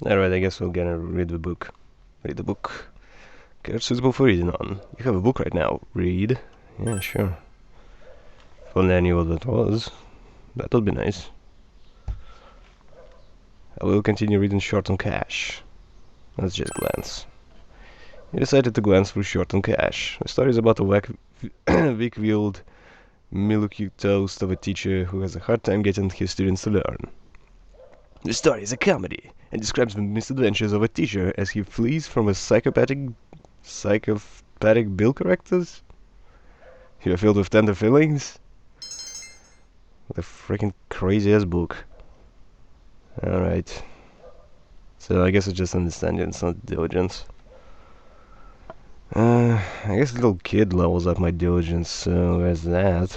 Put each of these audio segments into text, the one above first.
Alright, I guess we're gonna read the book. Read the book. Cards suitable for reading on. You have a book right now. Read. Yeah, sure. If only I knew what that was. That would be nice. I will continue reading Short on Cash. Let's just glance. You decided to glance through Short on Cash. The story is about a weak-willed, milky toast of a teacher who has a hard time getting his students to learn. The story is a comedy and describes the misadventures of a teacher as he flees from a psychopathic bill collectors. You're filled with tender feelings? What a freaking crazy-ass book. Alright. So I guess it's just understanding, it's not diligence. I guess little kid levels up my diligence, so there's that.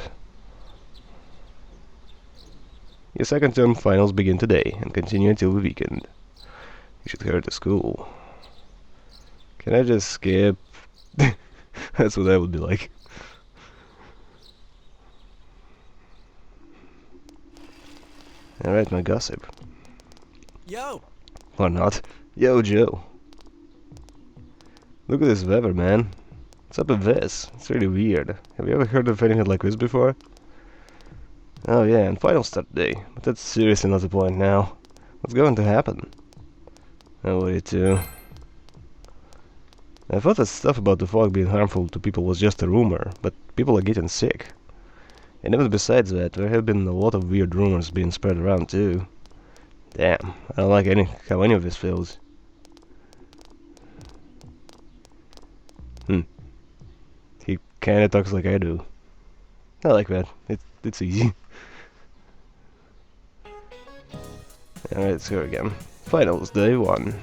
Your second term finals begin today and continue until the weekend. You should hurry to school. Can I just skip? That's what that would be like. Alright, my gossip. Yo! Or not. Yo, Joe. Look at this weather, man. What's up with this? It's really weird. Have you ever heard of anything like this before? Oh yeah, and final start day. But that's seriously not the point now. What's going to happen? Oh, worry too. I thought that stuff about the fog being harmful to people was just a rumor, but people are getting sick. And even besides that, there have been a lot of weird rumors being spread around too. Damn, I don't like how any of this feels. He kinda talks like I do. I like that. It's easy. Alright, let's go again. Finals, day 1.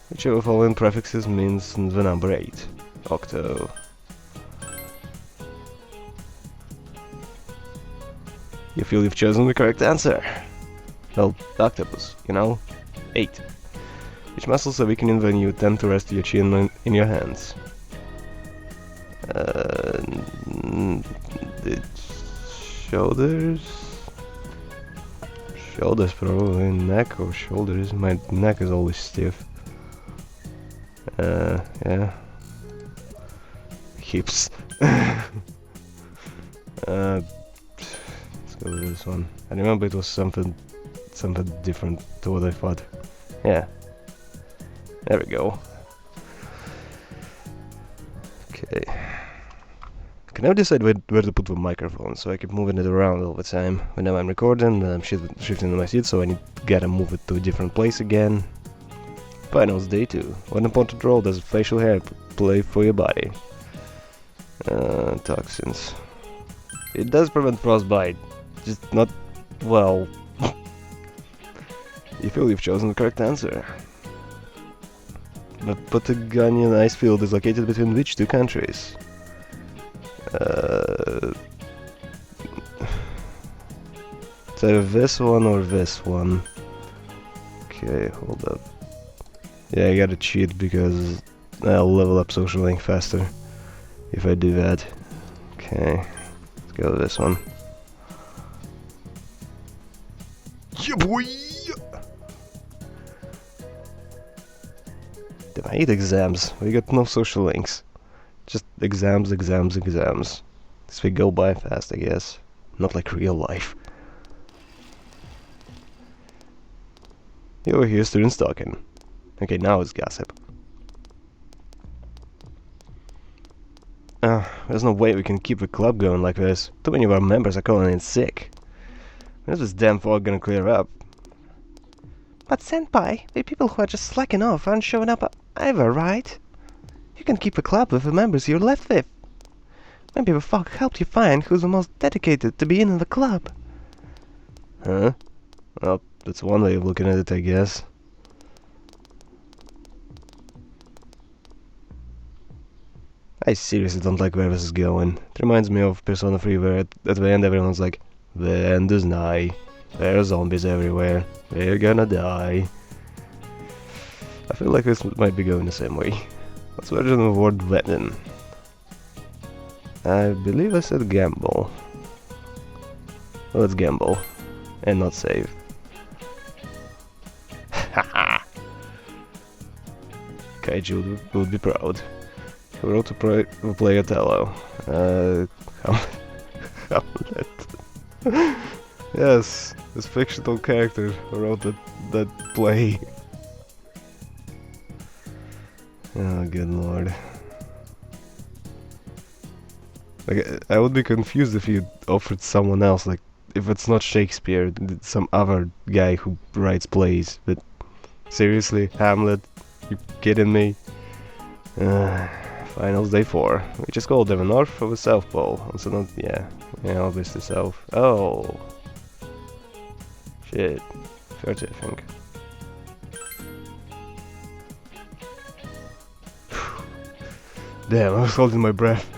Which of the following prefixes means the number 8? Octo. You feel you've chosen the correct answer. Well, octopus, you know? 8. Which muscles are weakening when you attempt to rest your chin in your hands? The shoulders? Shoulders probably, neck or shoulders. My neck is always stiff. Yeah. Hips. Let's go with this one. I remember it was something different to what I thought. Yeah. There we go. Okay. I can now decide where to put the microphone, so I keep moving it around all the time. Whenever I'm recording, I'm shifting my seat, so I gotta move it to a different place again. Finals, day 2. What important role does facial hair play for your body? Toxins. It does prevent frostbite, just not well. You feel you've chosen the correct answer. The Patagonian ice field is located between which two countries? It's either this one or this one. Okay, hold up. Yeah, I gotta cheat because I'll level up social link faster if I do that. Okay, let's go with this one. Yeah, boy! Damn, I hate exams. We got no social links. Just exams. This way go by fast, I guess. Not like real life. You over here, students talking. Okay, now it's gossip. There's no way we can keep the club going like this. Too many of our members are calling in sick. When's this damn fog gonna clear up? But senpai, the people who are just slacking off aren't showing up either, right? You can keep the club with the members you're left with. Maybe the fog helped you find who's the most dedicated to being in the club. Huh? Well, that's one way of looking at it, I guess. I seriously don't like where this is going. It reminds me of Persona 3 where at the end everyone's like, the end is nigh. There are zombies everywhere. They're gonna die. I feel like this might be going the same way. What's the origin of the word wedding? I believe I said gamble. Well, let's gamble. And not save. Kaiju would be proud. Who wrote to play Othello? Hamlet. Yes, this fictional character who wrote that play. Oh, good lord. Like, I would be confused if you offered someone else, like, if it's not Shakespeare, some other guy who writes plays. But seriously, Hamlet? You kidding me? Finals day 4. We just called them a North of a South Pole. So not, yeah, obviously South. Oh. Shit. 30, I think. Damn, I was holding my breath.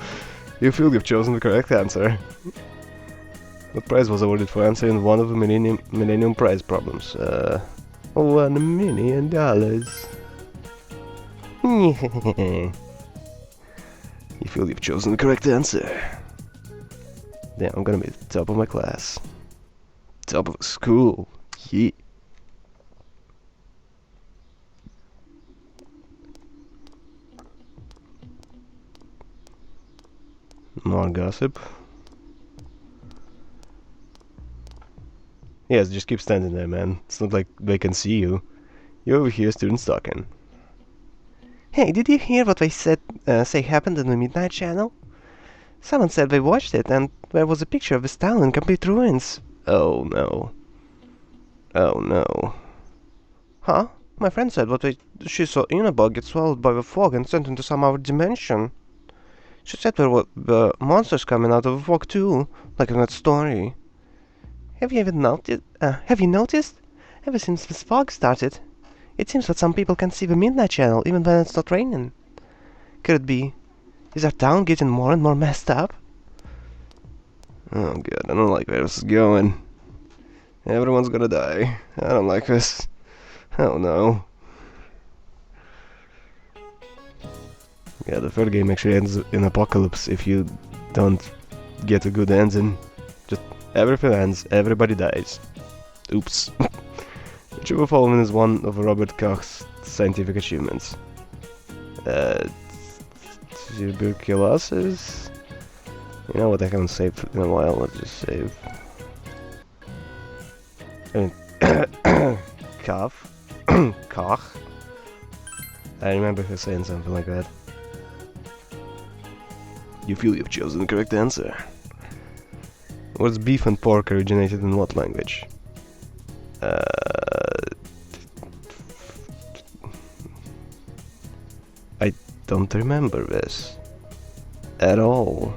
You feel you've chosen the correct answer. What prize was awarded for answering one of the Millennium Prize problems? $1 million. You feel you've chosen the correct answer. Damn, I'm gonna be the top of my class. Top of school. Yeah. More gossip. Yes, just keep standing there, man. It's not like they can see you. You over here, students talking. Hey, did you hear what they say happened in the Midnight Channel? Someone said they watched it, and there was a picture of this town in complete ruins. Oh no. Oh no. Huh? My friend said she saw Unabog get swallowed by the fog and sent into some other dimension. She said there were monsters coming out of the fog too, like in that story. Have you noticed? Ever since this fog started, it seems that some people can see the Midnight Channel even when it's not raining. Could it be? Is our town getting more and more messed up? Oh god, I don't like where this is going. Everyone's gonna die. I don't like this. Oh no. Yeah, the third game actually ends in apocalypse if you don't get a good ending. Just everything ends, everybody dies. Oops. Which of the following is one of Robert Koch's scientific achievements? Tuberculosis? You know what, I haven't saved in a while, let's just save. I mean, cough. Koch. I remember her saying something like that. You feel you've chosen the correct answer. Words beef and pork originated in what language? I don't remember this at all.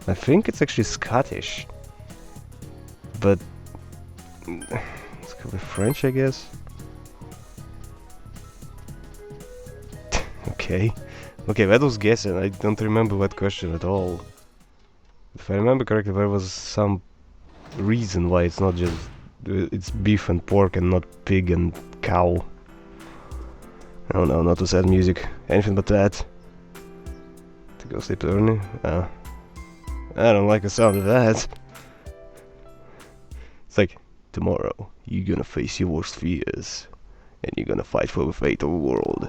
I think it's actually Scottish, but it's could be French, I guess. Okay, that was guessing. I don't remember that question at all. If I remember correctly, there was some reason why it's not just it's beef and pork and not pig and cow. Oh no, not too sad music. Anything but that. To go sleep early? Oh. I don't like the sound of that. It's like, tomorrow, you're gonna face your worst fears. And you're gonna fight for the fate of the world.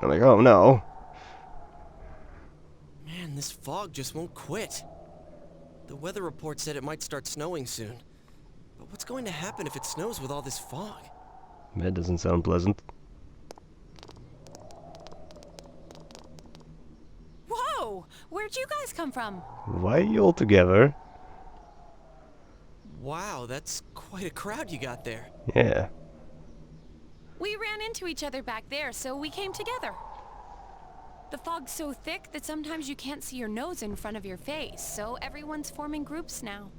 I'm like, oh no. Man, this fog just won't quit. The weather report said it might start snowing soon. But what's going to happen if it snows with all this fog? That doesn't sound pleasant. Whoa! Where'd you guys come from? Why are you all together? Wow, that's quite a crowd you got there. Yeah. We ran into each other back there, so we came together. The fog's so thick that sometimes you can't see your nose in front of your face, so everyone's forming groups now.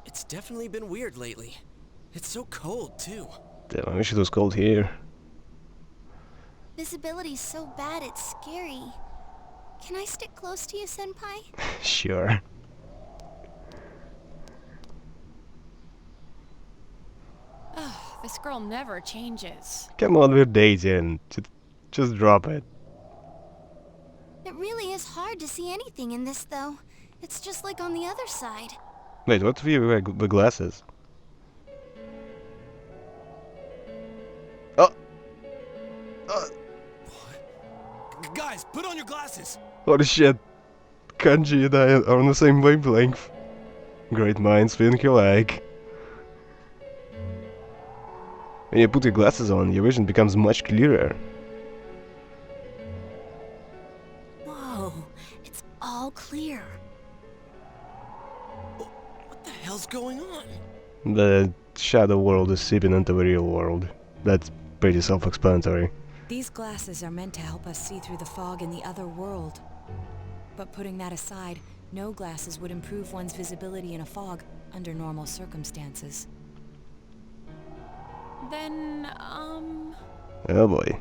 It's definitely been weird lately. It's so cold, too. Damn, I wish it was cold here. Visibility's so bad it's scary. Can I stick close to you, Senpai? Sure. Ugh, this girl never changes. Come on, we're dating. Just drop it. It really is hard to see anything in this, though. It's just like on the other side. Wait, what if you wear the glasses? Oh! Guys, put on your glasses! Holy shit! Kanji and I are on the same wavelength. Great minds think alike. When you put your glasses on, your vision becomes much clearer. Whoa, it's all clear. What the hell's going on? The shadow world is seeping into the real world. That's pretty self-explanatory. These glasses are meant to help us see through the fog in the other world. But putting that aside, no glasses would improve one's visibility in a fog under normal circumstances. Then, Oh boy.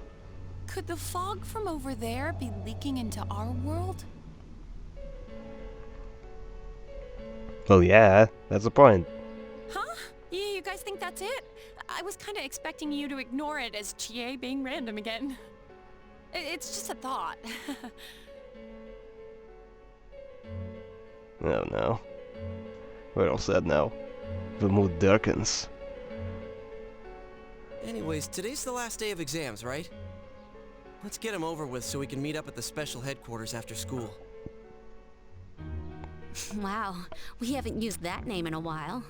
could the fog from over there be leaking into our world? Well, yeah, that's the point. Huh? Yeah, you guys think that's it? I was kind of expecting you to ignore it as Chie being random again. It's just a thought. Oh no. We're all sad now. The mood darkens. Anyways, today's the last day of exams, right? Let's get them over with so we can meet up at the special headquarters after school. Wow, we haven't used that name in a while.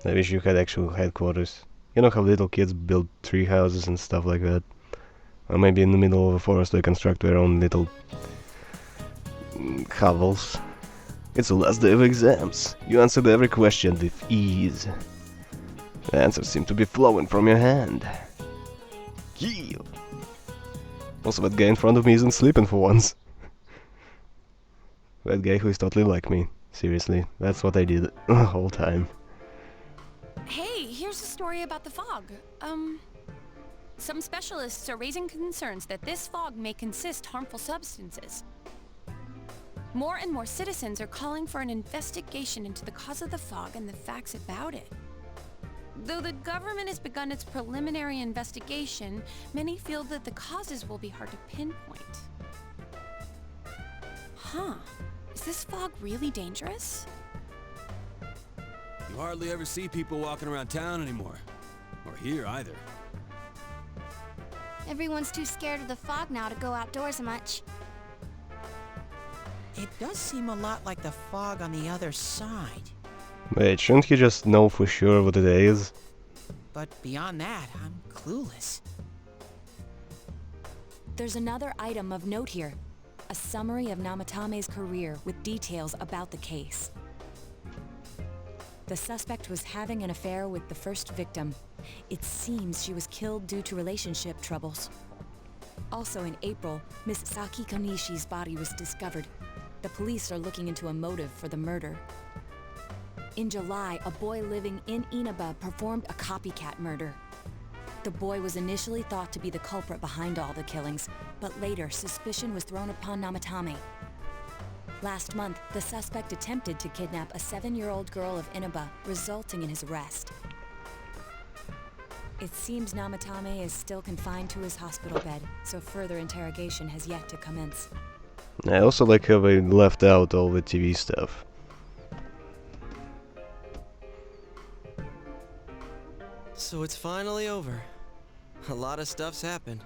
I wish you had actual headquarters. You know how little kids build tree houses and stuff like that? Or maybe in the middle of a forest they construct their own little hovels. It's the last day of exams. You answered every question with ease. The answers seem to be flowing from your hand. Yeah. Also, that guy in front of me isn't sleeping for once. That guy who is totally like me. Seriously, that's what I did the whole time. Hey, here's a story about the fog. Some specialists are raising concerns that this fog may consist harmful substances. More and more citizens are calling for an investigation into the cause of the fog and the facts about it. Though the government has begun its preliminary investigation, many feel that the causes will be hard to pinpoint. Huh. Is this fog really dangerous? You hardly ever see people walking around town anymore. Or here either. Everyone's too scared of the fog now to go outdoors much. It does seem a lot like the fog on the other side. Wait, shouldn't he just know for sure what it is? But beyond that, I'm clueless. There's another item of note here. A summary of Namatame's career with details about the case. The suspect was having an affair with the first victim. It seems she was killed due to relationship troubles. Also in April, Miss Saki Konishi's body was discovered. The police are looking into a motive for the murder. In July, a boy living in Inaba performed a copycat murder. The boy was initially thought to be the culprit behind all the killings, but later suspicion was thrown upon Namatame. Last month, the suspect attempted to kidnap a 7-year-old girl of Inaba, resulting in his arrest. It seems Namatame is still confined to his hospital bed, so further interrogation has yet to commence. I also like how they left out all the TV stuff. So it's finally over. A lot of stuff's happened.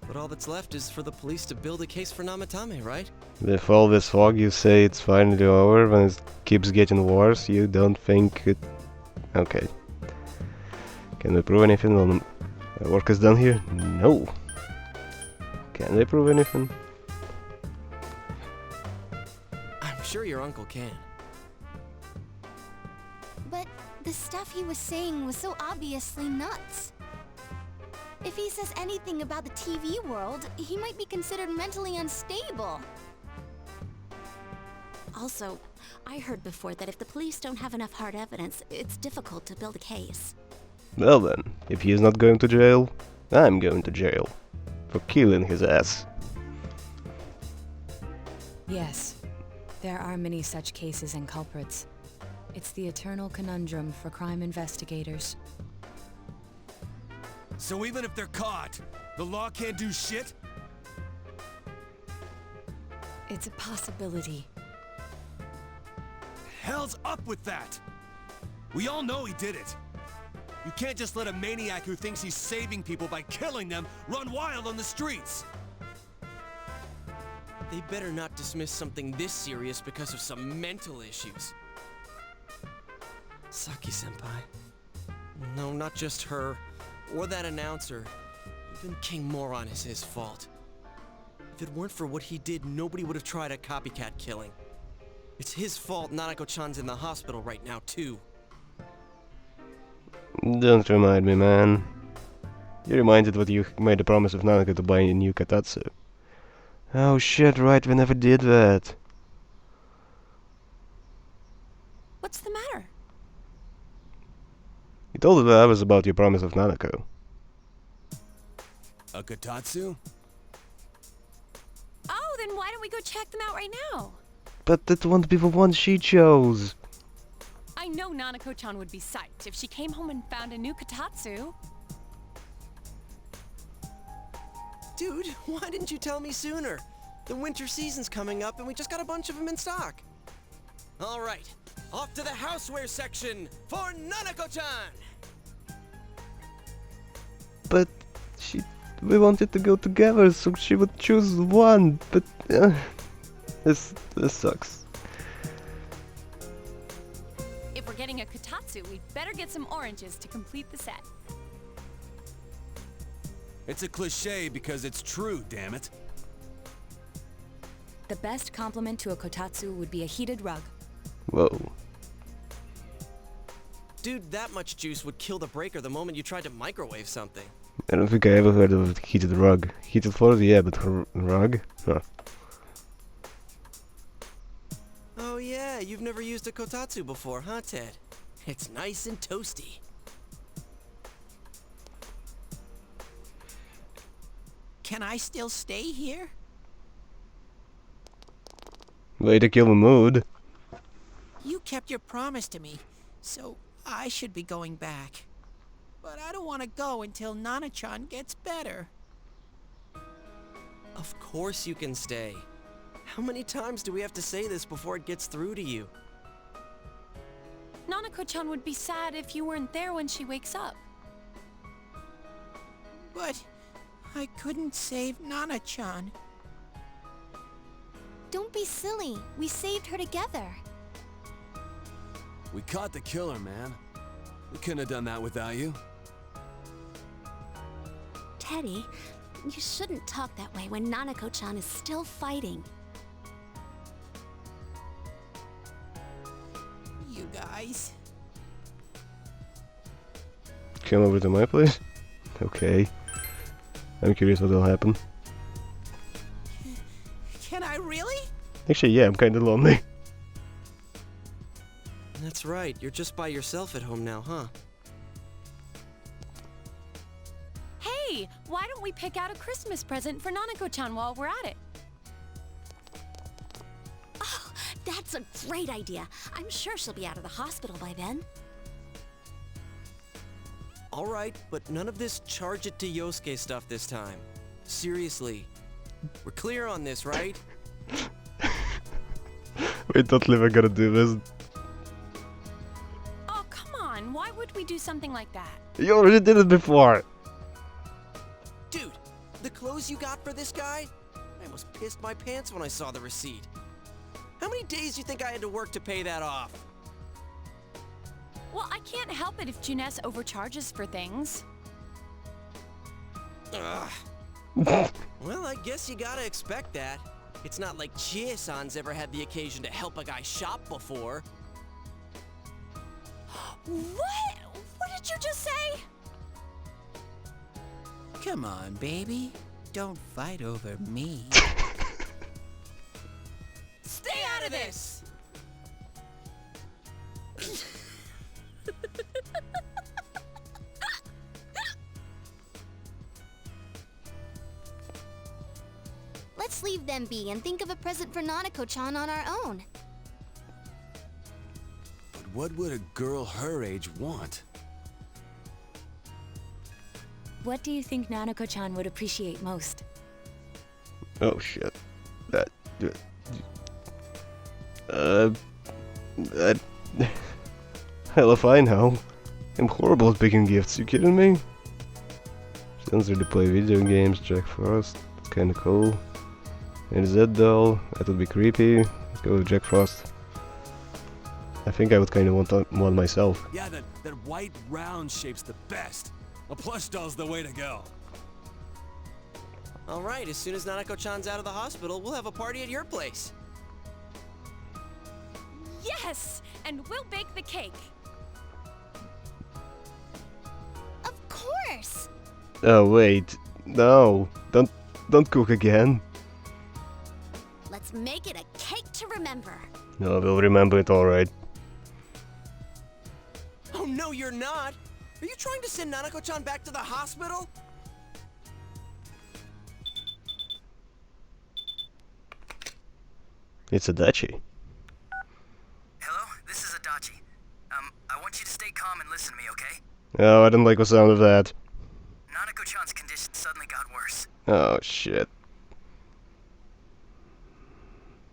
But all that's left is for the police to build a case for Namatame, right? With all this fog, you say it's finally over when it keeps getting worse. You don't think it... Okay. Can we prove anything when the work is done here? No. Can they prove anything? I'm sure your uncle can. But the stuff he was saying was so obviously nuts. If he says anything about the TV world, he might be considered mentally unstable. Also, I heard before that if the police don't have enough hard evidence, it's difficult to build a case. Well then, if he is not going to jail, I'm going to jail. For killing his ass. Yes, there are many such cases and culprits. It's the eternal conundrum for crime investigators. So even if they're caught, the law can't do shit? It's a possibility. hell's up with that? We all know he did it. You can't just let a maniac who thinks he's saving people by killing them run wild on the streets. They better not dismiss something this serious because of some mental issues. Saki-senpai. No, not just her. Or that announcer. Even King Moron is his fault. If it weren't for what he did, nobody would have tried a copycat killing. It's his fault Nanako-chan's in the hospital right now, too. Don't remind me, man. You reminded what you made a promise of Nanako to buy a new Katatsu. Oh shit, right, we never did that. What's the matter? You told her that I was about your promise of Nanako. A Katatsu? Oh, then why don't we go check them out right now? But that won't be the one she chose. I know Nanako-chan would be psyched if she came home and found a new Katatsu. Dude, why didn't you tell me sooner? The winter season's coming up and we just got a bunch of them in stock. All right, off to the houseware section for Nanako-chan! But we wanted to go together, so she would choose one, but this sucks. If we're getting a Katatsu, we'd better get some oranges to complete the set. It's a cliche because it's true, damn it. The best compliment to a kotatsu would be a heated rug. Whoa. Dude, that much juice would kill the breaker the moment you tried to microwave something. I don't think I ever heard of a heated rug. Heated floor, yeah, but rug? Huh. Oh yeah, you've never used a kotatsu before, huh, Ted? It's nice and toasty. Can I still stay here? Way to kill the mood. You kept your promise to me, so I should be going back. But I don't want to go until Nana-chan gets better. Of course you can stay. How many times do we have to say this before it gets through to you? Nanako-chan would be sad if you weren't there when she wakes up. But I couldn't save Nana-chan. Don't be silly. We saved her together. We caught the killer, man. We couldn't have done that without you. Teddy, you shouldn't talk that way when Nanako-chan is still fighting. You guys. Come over to my place? Okay. I'm curious what'll happen. Can I really? Actually, yeah, I'm kinda lonely. That's right, you're just by yourself at home now, huh? Hey, why don't we pick out a Christmas present for Nanako-chan while we're at it? Oh, that's a great idea. I'm sure she'll be out of the hospital by then. Alright, but none of this charge it to Yosuke stuff this time. Seriously. We're clear on this, right? We totally were gonna do this. Oh, come on. Why would we do something like that? You already did it before! Dude, the clothes you got for this guy? I almost pissed my pants when I saw the receipt. How many days do you think I had to work to pay that off? Well, I can't help it if Juness overcharges for things. Ugh. Well, I guess you gotta expect that. It's not like Chie-san's ever had the occasion to help a guy shop before. What? What did you just say? Come on, baby. Don't fight over me. Stay out of this! Let's leave them be and think of a present for Nanako-chan on our own. But what would a girl her age want? What do you think Nanako-chan would appreciate most? Oh shit. That... Hell if I know. I'm horrible at picking gifts, you kidding me? Sounds like to play video games, Jack Frost, it's kinda cool. And that doll, that would be creepy. Let's go with Jack Frost. I think I would kinda want one myself. Yeah, that white round shape's the best. A plush doll's the way to go. Alright, as soon as Nanako-chan's out of the hospital, we'll have a party at your place. Yes! And we'll bake the cake. Of course! Oh wait, no, don't cook again. Let's make it a cake to remember. No, we'll remember it alright. Oh no, you're not! Are you trying to send Nanako-chan back to the hospital? It's Adachi. Hello, this is Adachi. I want you to stay calm and listen to me, okay? Oh, I don't like the sound of that. Nanako-chan's condition suddenly got worse. Oh shit.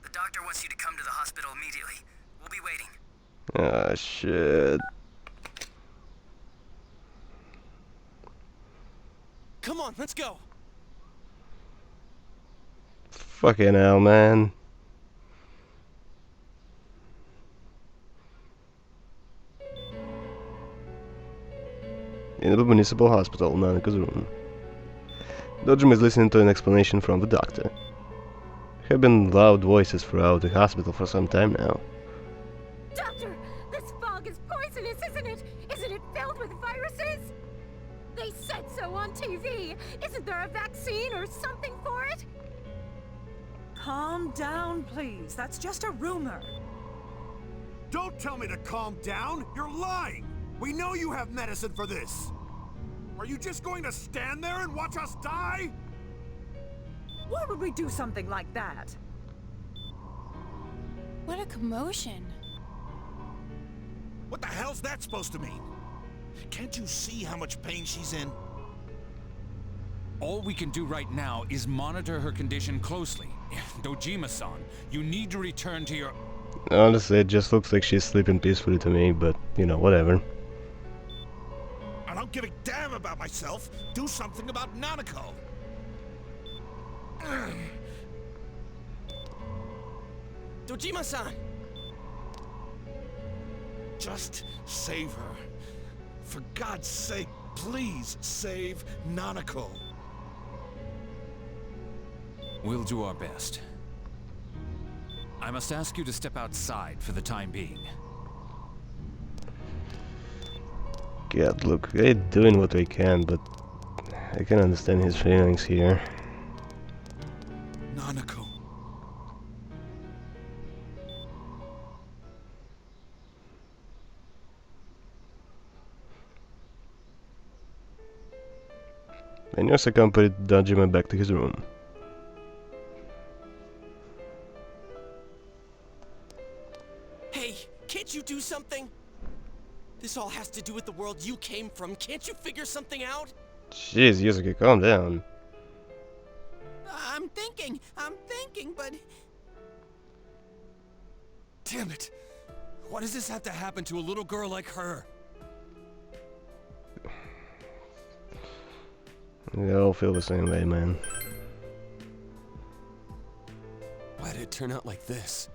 The doctor wants you to come to the hospital immediately. We'll be waiting. Oh shit. Come on, let's go! Fucking hell, man. In the municipal hospital, Nanako's room. Dojima is listening to an explanation from the doctor. There have been loud voices throughout the hospital for some time now. Doctor, this fog is poisonous, isn't it? Isn't it filled with viruses? They said so on TV. Isn't there a vaccine or something for it? Calm down, please. That's just a rumor. Don't tell me to calm down! You're lying! We know you have medicine for this! Are you just going to stand there and watch us die? Why would we do something like that? What a commotion. What the hell's that supposed to mean? Can't you see how much pain she's in? All we can do right now is monitor her condition closely. Dojima-san, you need to return to your... Honestly, it just looks like she's sleeping peacefully to me, but, you know, whatever. I don't give a damn about myself. Do something about Nanako. Dojima-san! Just save her. For God's sake, please save Nanako. We'll do our best. I must ask you to step outside for the time being. God, look, they're doing what they can, but I can understand his feelings here. Nanako. The nurse accompanied Dojima back to his room. Hey, can't you do something? This all has to do with the world you came from. Can't you figure something out? Jeez, Yusuke, calm down. I'm thinking, but... Damn it! Why does this have to happen to a little girl like her? We all feel the same way, man. Why did it turn out like this?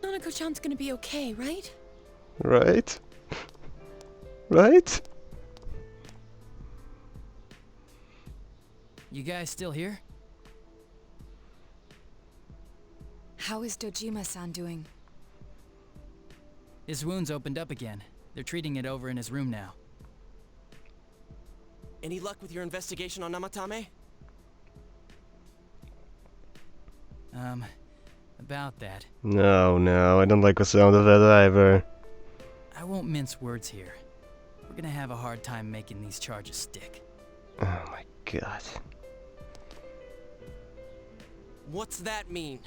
Nanako-chan's gonna be okay, right? Right? Right? You guys still here? How is Dojima-san doing? His wound's opened up again. They're treating it over in his room now. Any luck with your investigation on Namatame? About that. No, I don't like the sound of that either. I won't mince words here. We're gonna have a hard time making these charges stick. Oh my god. What's that mean?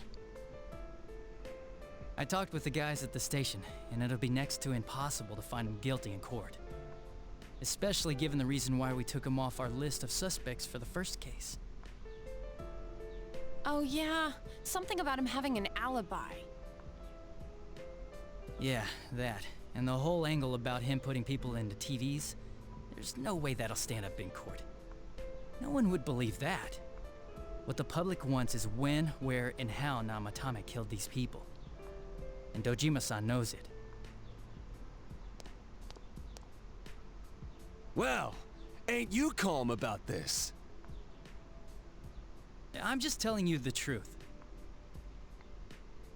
I talked with the guys at the station, and it'll be next to impossible to find him guilty in court. Especially given the reason why we took him off our list of suspects for the first case. Oh yeah, something about him having an alibi. Yeah, that. And the whole angle about him putting people into TVs, there's no way that'll stand up in court. No one would believe that. What the public wants is when, where, and how Namatame killed these people. And Dojima-san knows it. Well, ain't you calm about this? I'm just telling you the truth.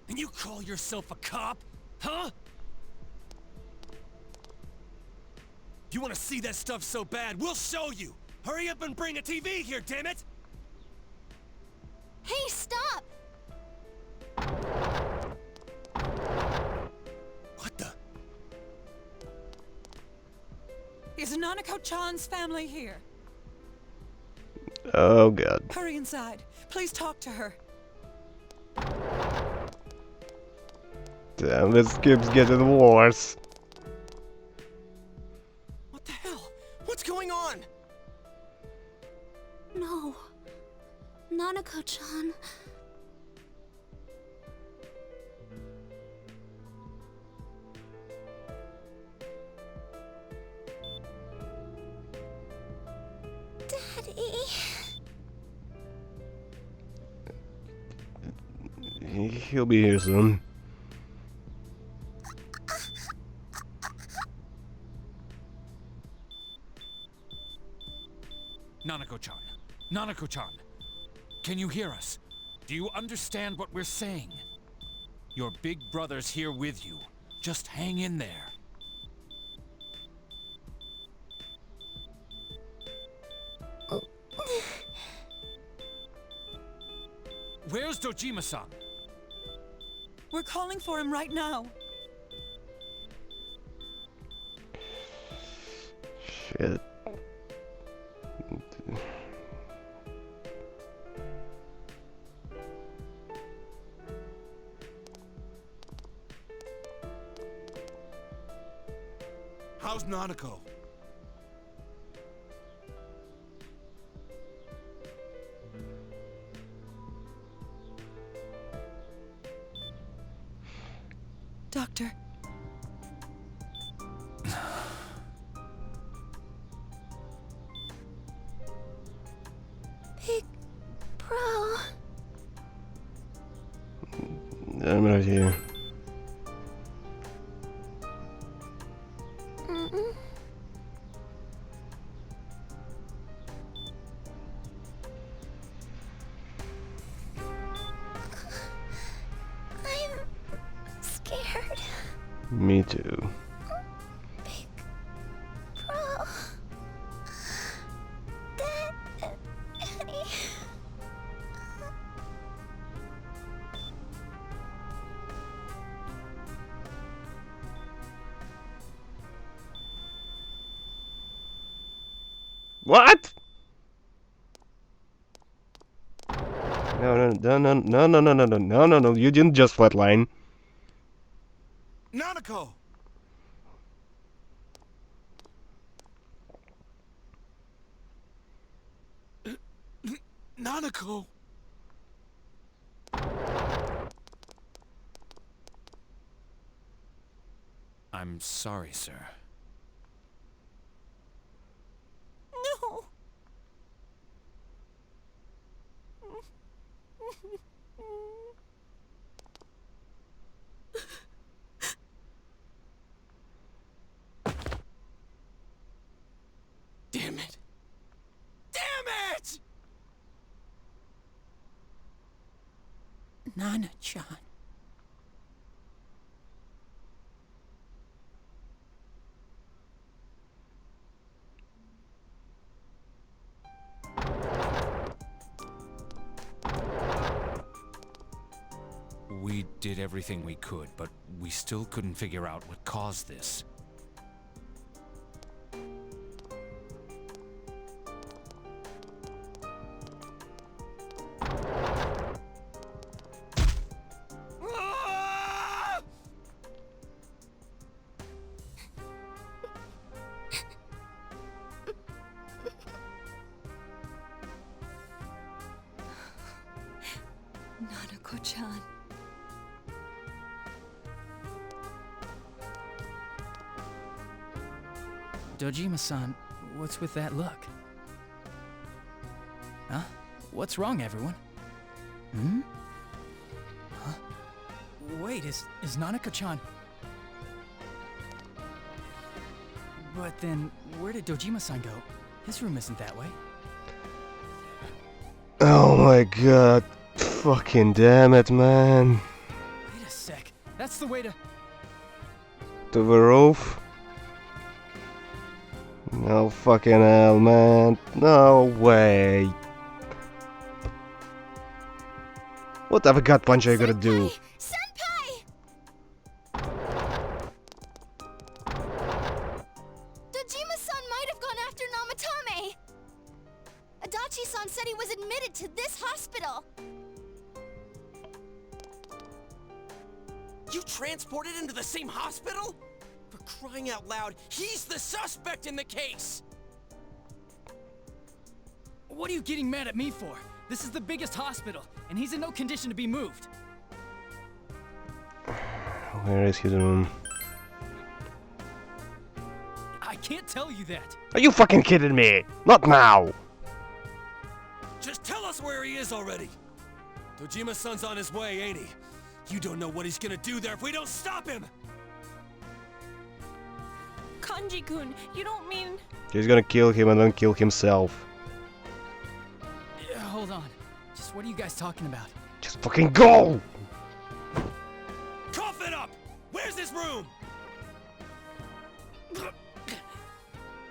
And you call yourself a cop? Huh? You want to see that stuff so bad, we'll show you! Hurry up and bring a TV here, damn it! Hey, stop! What the? Is Nanako-chan's family here? Oh god. Hurry inside. Please talk to her. Damn, this keeps getting worse. What the hell? What's going on? No. Nanako-chan. Daddy. He'll be here soon. Nanako-chan. Nanako-chan. Can you hear us? Do you understand what we're saying? Your big brother's here with you. Just hang in there. Where's Dojima-san? We're calling for him right now. Shit. How's Nanako? Doctor. Big bro. I'm right here. I'm scared. Me too. Big bro. Daddy. What? No, no, no, no, no, no, no, no, no, no, no, no, you didn't just flatline. Nanako! Nanako! I'm sorry, sir. No. Damn it! Damn it! Nana-chan. We did everything we could, but we still couldn't figure out what caused this. Ah! Nanako-chan. Dojima-san, what's with that look? Huh? What's wrong, everyone? Hmm? Huh? Wait, is Nanako-chan... But then, where did Dojima-san go? His room isn't that way. Oh my god. Fucking damn it, man. Wait a sec. That's the way to... To the roof? No fucking hell, man. No way. What other gut punch are you gonna do? Senpai! Dojima-san might have gone after Namatame! Adachi-san said he was admitted to this hospital! You transported him to the same hospital? For crying out loud, he's the suspect in the case! What are you getting mad at me for? This is the biggest hospital, and he's in no condition to be moved. Where is his room? I can't tell you that. Are you fucking kidding me? Not now! Just tell us where he is already! Dojima-san's on his way, ain't he? You don't know what he's gonna do there if we don't stop him! Kanji-kun, you don't mean... He's gonna kill him and then kill himself. Hold on. Just what are you guys talking about? Just fucking go! Cough it up! Where's his room?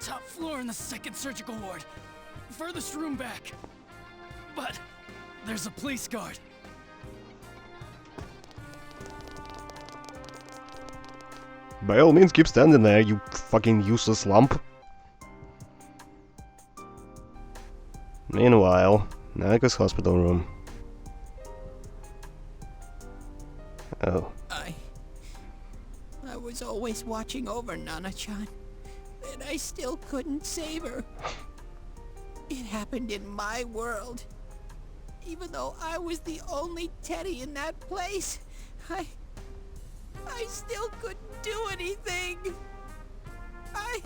Top floor in the second surgical ward. Furthest room back. But there's a police guard. By all means, keep standing there, you fucking useless lump. Meanwhile, Nanako's hospital room. Oh. I was always watching over Nana-chan, and I still couldn't save her. It happened in my world. Even though I was the only Teddy in that place, I still couldn't do anything. I...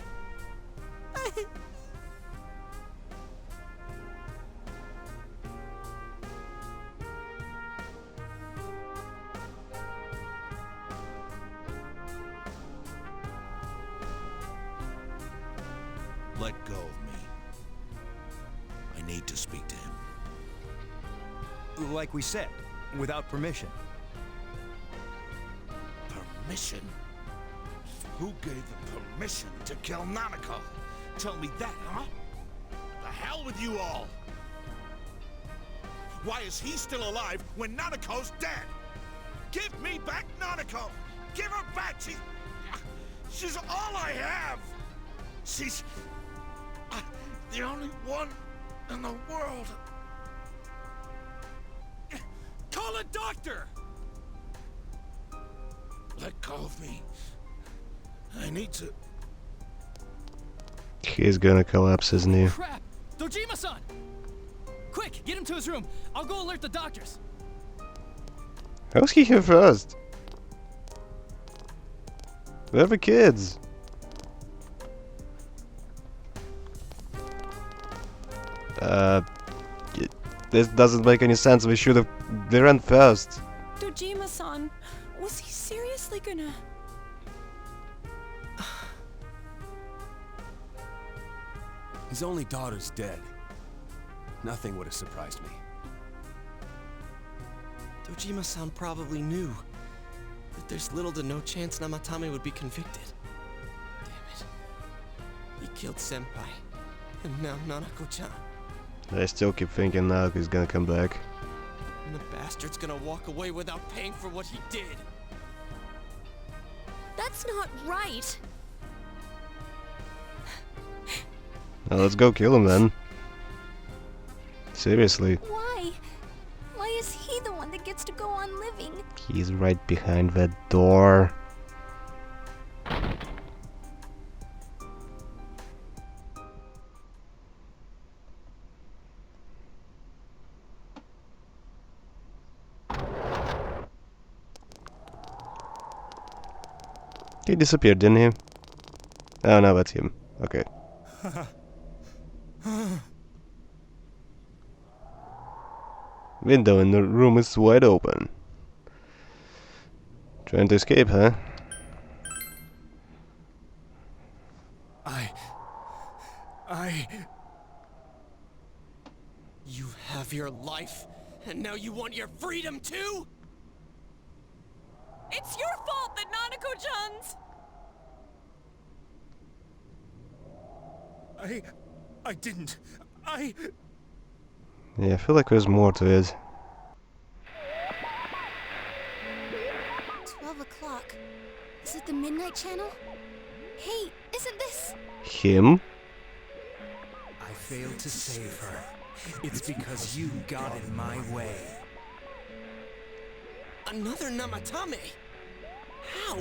Let go of me. I need to speak to him. Like we said, without permission. Permission? Who gave them permission to kill Nanako? Tell me that, huh? The hell with you all! Why is he still alive when Nanako's dead? Give me back Nanako! Give her back! She's all I have! She's... the only one in the world. Call a doctor! Let go of me. I need to... He's gonna collapse, isn't he? Crap! Dojima-san! Quick, get him to his room. I'll go alert the doctors. How's he here first? Where are the kids? This doesn't make any sense. We should have... They ran first. Dojima-san, was he seriously gonna... His only daughter's dead. Nothing would have surprised me. Dojima-san probably knew that there's little to no chance Namatame would be convicted. Damn it. He killed Senpai. And now Nanako-chan. I still keep thinking now he's gonna come back. And the bastard's gonna walk away without paying for what he did. That's not right. Now let's go kill him then. Seriously. Why? Why is he the one that gets to go on living? He's right behind that door. He disappeared, didn't he? Oh no, that's him. Okay. Window in the room is wide open. Trying to escape, huh? You have your life, and now you want your freedom too? It's your fault that Nanako-chan's... I didn't. Yeah, I feel like there's more to it. 12 o'clock. Is it the Midnight Channel? Hey, isn't this... Him? I failed to save her. It's because you got in my way. Another Namatame? How?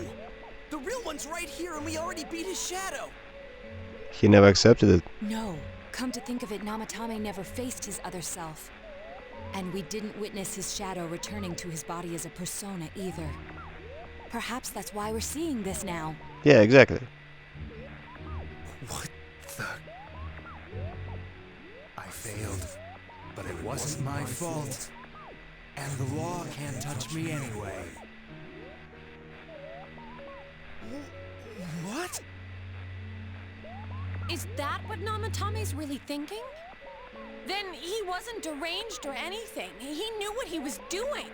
The real one's right here and we already beat his shadow. He never accepted it. No. Come to think of it, Namatame never faced his other self. And we didn't witness his shadow returning to his body as a persona either. Perhaps that's why we're seeing this now. Yeah, exactly. What the... I failed, but it wasn't my fault. And the law can't touch me anyway. What? Is that what Namatame's really thinking? Then he wasn't deranged or anything. He knew what he was doing.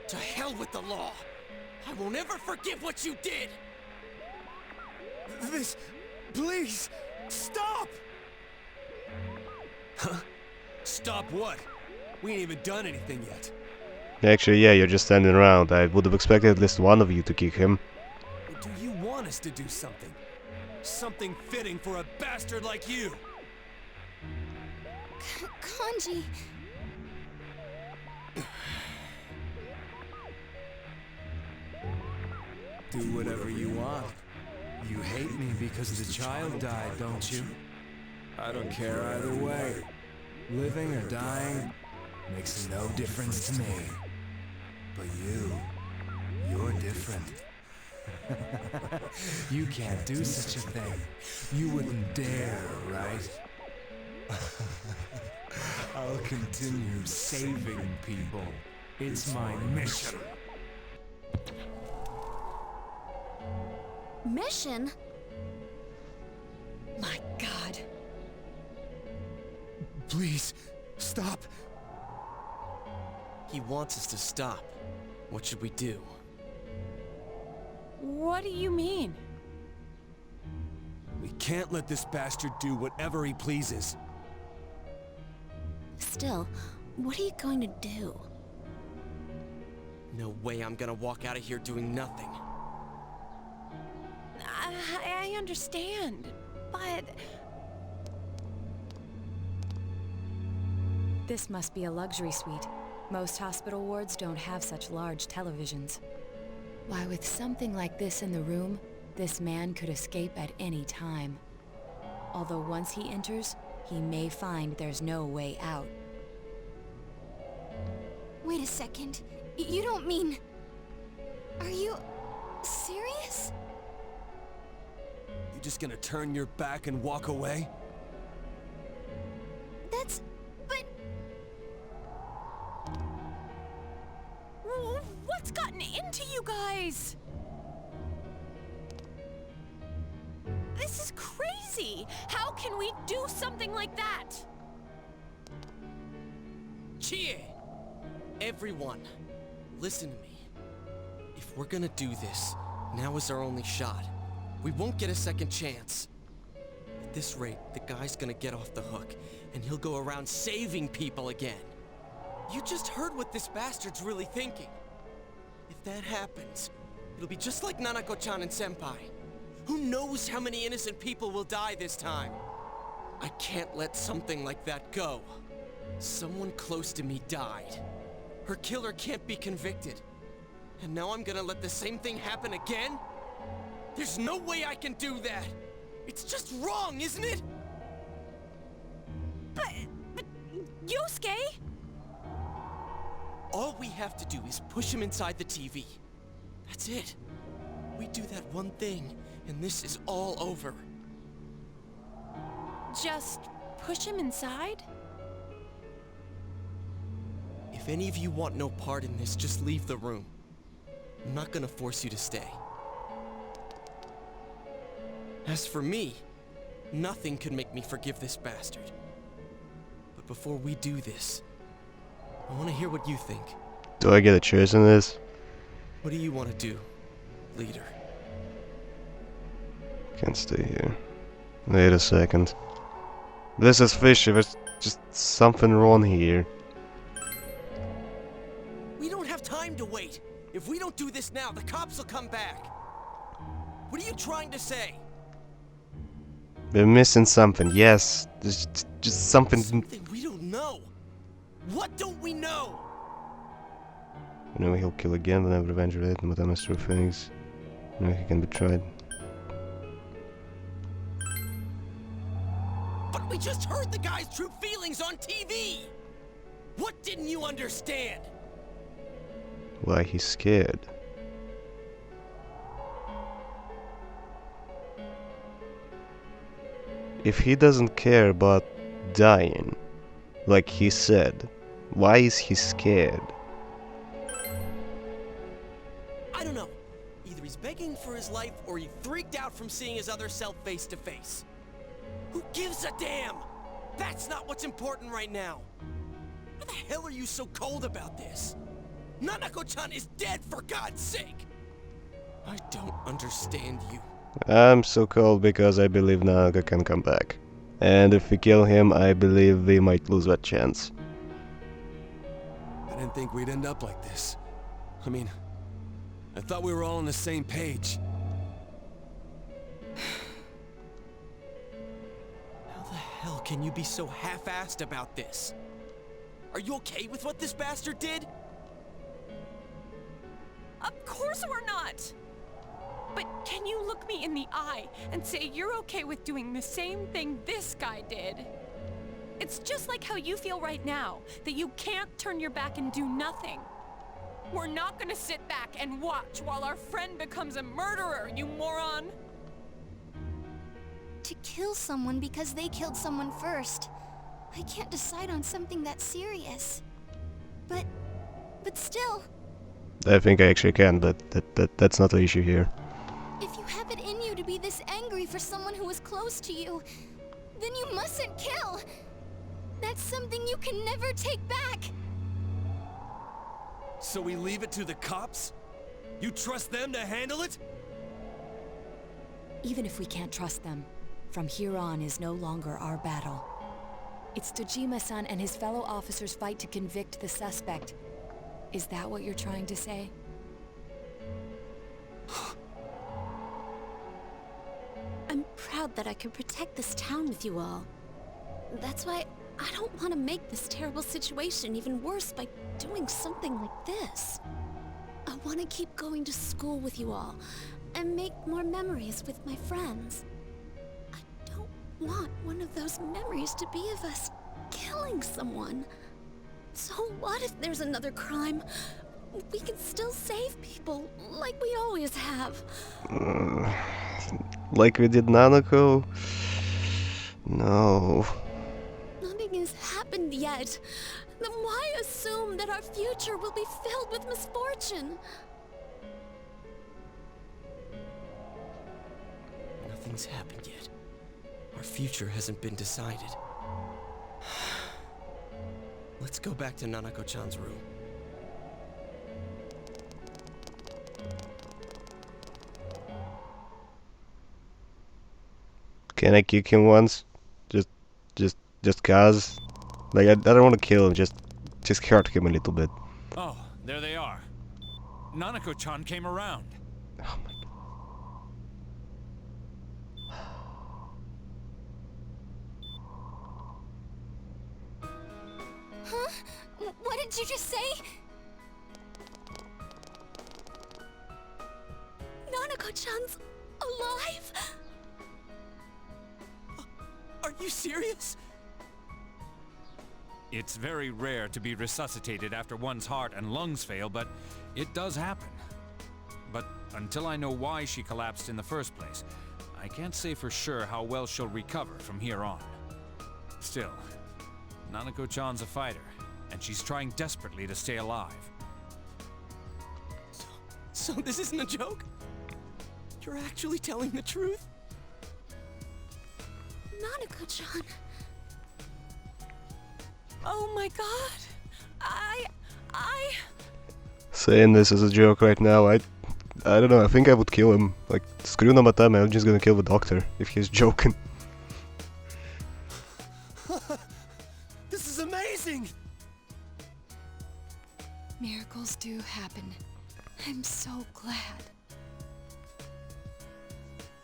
To hell with the law. I won't ever forgive what you did. This... Please! Stop! Huh? Stop what? We ain't even done anything yet. Actually, yeah, you're just standing around. I would have expected at least one of you to kick him. Or do you want us to do something? Something fitting for a bastard like you! Kanji... Do whatever you want. You hate me because the child died, don't you? I don't care either way. Living or dying makes no difference to me. But you're different. You can't do such a thing. You wouldn't dare, right? I'll continue saving people. It's my mission. Mission? My God. Please, stop. He wants us to stop. What should we do? What do you mean? We can't let this bastard do whatever he pleases. Still, what are you going to do? No way I'm gonna walk out of here doing nothing. I understand, but... This must be a luxury suite. Most hospital wards don't have such large televisions. Why, with something like this in the room, this man could escape at any time. Although once he enters, he may find there's no way out. Wait a second. You don't mean... Are you... serious? You just gonna turn your back and walk away? That's... but... What's gotten into you guys? This is crazy! How can we do something like that? Chie! Everyone, listen to me. If we're gonna do this, now is our only shot. We won't get a second chance. At this rate, the guy's gonna get off the hook, and he'll go around saving people again. You just heard what this bastard's really thinking. If that happens, it'll be just like Nanako-chan and Senpai. Who knows how many innocent people will die this time? I can't let something like that go. Someone close to me died. Her killer can't be convicted. And now I'm gonna let the same thing happen again? There's no way I can do that! It's just wrong, isn't it? But Yosuke? All we have to do is push him inside the TV. That's it. We do that one thing, and this is all over. Just push him inside? If any of you want no part in this, just leave the room. I'm not gonna force you to stay. As for me, nothing could make me forgive this bastard. But before we do this, I want to hear what you think. Do I get a choice in this? What do you want to do, leader? Can't stay here. Wait a second. This is fishy, there's just something wrong here. We don't have time to wait. If we don't do this now, the cops will come back. What are you trying to say? We're missing something, yes. There's just something. Something we don't know. What don't we know? You know he'll kill again whenever revenge related, but I'm true things. You know he can be tried. But we just heard the guy's true feelings on TV! What didn't you understand? Why he's scared. If he doesn't care about dying, like he said, why is he scared? I don't know. Either he's begging for his life or he freaked out from seeing his other self face to face. Who gives a damn? That's not what's important right now. Why the hell are you so cold about this? Nanako-chan is dead, for God's sake! I don't understand you. I'm so cold because I believe Naga can come back. And if we kill him, I believe we might lose that chance. I didn't think we'd end up like this. I mean, I thought we were all on the same page. How the hell can you be so half-assed about this? Are you okay with what this bastard did? Of course we're not! But can you look me in the eye and say you're okay with doing the same thing this guy did? It's just like how you feel right now, that you can't turn your back and do nothing. We're not gonna sit back and watch while our friend becomes a murderer, you moron! To kill someone because they killed someone first. I can't decide on something that serious. But still, I think I actually can, but that's not the issue here. if you have it in you to be this angry for someone who is close to you, then you mustn't kill. That's something you can never take back. So we leave it to the cops? You trust them to handle it? Even if we can't trust them, from here on is no longer our battle. It's Dojima-san and his fellow officers' fight to convict the suspect. Is that what you're trying to say? I'm proud that I can protect this town with you all. That's why I don't want to make this terrible situation even worse by doing something like this. I want to keep going to school with you all, and make more memories with my friends. I don't want one of those memories to be of us killing someone. So what if there's another crime? We can still save people, like we always have. Like we did Nanako? No. Nothing has happened yet. Then why assume that our future will be filled with misfortune? Nothing's happened yet. Our future hasn't been decided. Let's go back to Nanako-chan's room. Can I kick him once? Just cause? Like, I don't want to kill him, just hurt him a little bit. Oh, there they are. Nanako-chan came around. Oh my god. Huh? What did you just say? Nanako-chan's alive? Are you serious? It's very rare to be resuscitated after one's heart and lungs fail, but it does happen. but until I know why she collapsed in the first place, I can't say for sure how well she'll recover from here on. Still, Nanako-chan's a fighter, and she's trying desperately to stay alive. So this isn't a joke? You're actually telling the truth? Nanako-chan. Oh my god. I... Saying this as a joke right now, I don't know, I think I would kill him. Like, screw Namatame, I'm just gonna kill the doctor if he's joking. This is amazing! Miracles do happen. I'm so glad.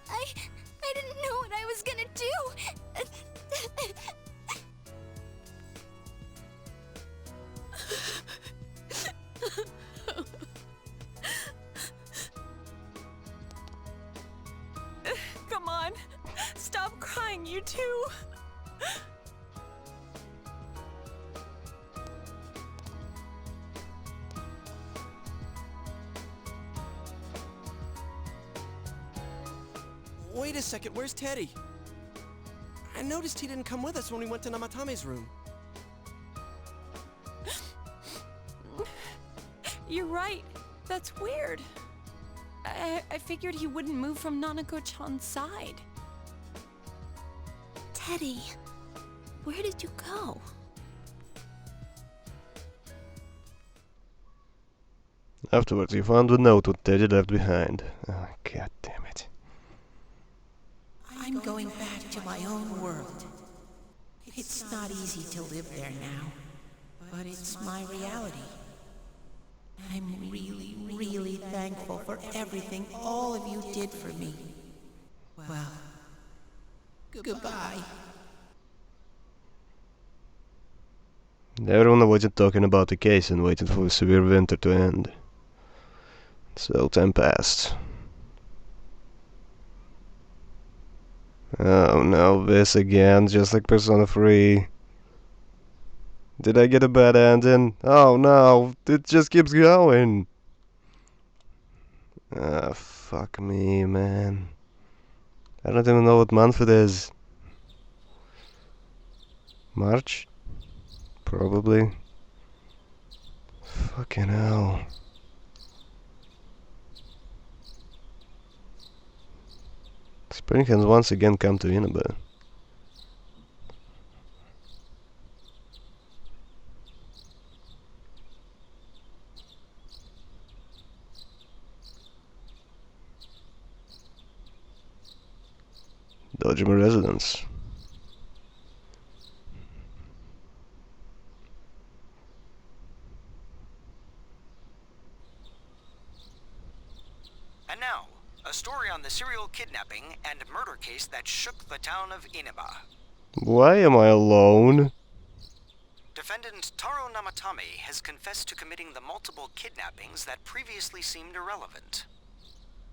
I didn't know what I was gonna do. Come on. Stop crying, you two. Wait a second, where's Teddy? I noticed he didn't come with us when we went to Namatame's room. You're right. That's weird. I figured he wouldn't move from Nanako-chan's side. Teddy, where did you go? Afterwards, you found the note what Teddy left behind. Oh, god damn it. I'm going back to my own world. It's not easy to live there now, but it's my reality. I'm really, really thankful for everything all of you did for me. Well, goodbye. Everyone avoided talking about the case and waited for the severe winter to end. So time passed. Oh no, this again, just like Persona 3. Did I get a bad ending? Oh no, it just keeps going. Ah, fuck me, man. I don't even know what month it is. March? Probably. Fucking hell. Spring has once again come to Inaba. Dojima residence. And now, a story on the serial kidnapping and murder case that shook the town of Inaba. Why am I alone? Defendant Taro Namatame has confessed to committing the multiple kidnappings that previously seemed irrelevant.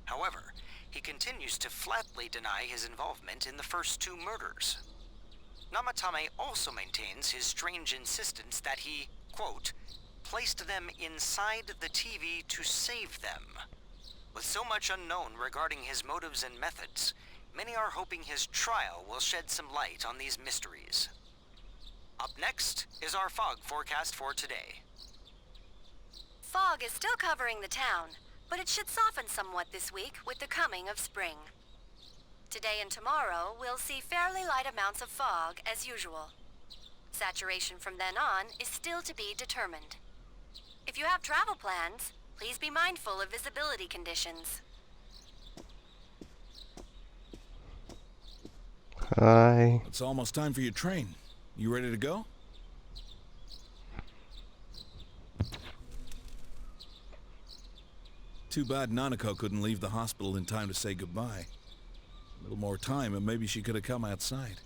However, he continues to flatly deny his involvement in the first two murders. Namatame also maintains his strange insistence that he, quote, placed them inside the TV to save them. With so much unknown regarding his motives and methods, many are hoping his trial will shed some light on these mysteries. Up next is our fog forecast for today. Fog is still covering the town, but it should soften somewhat this week with the coming of spring. Today and tomorrow, we'll see fairly light amounts of fog as usual. Saturation from then on is still to be determined. If you have travel plans, please be mindful of visibility conditions. Hi. It's almost time for your train. You ready to go? Too bad Nanako couldn't leave the hospital in time to say goodbye. A little more time and maybe she could have come outside.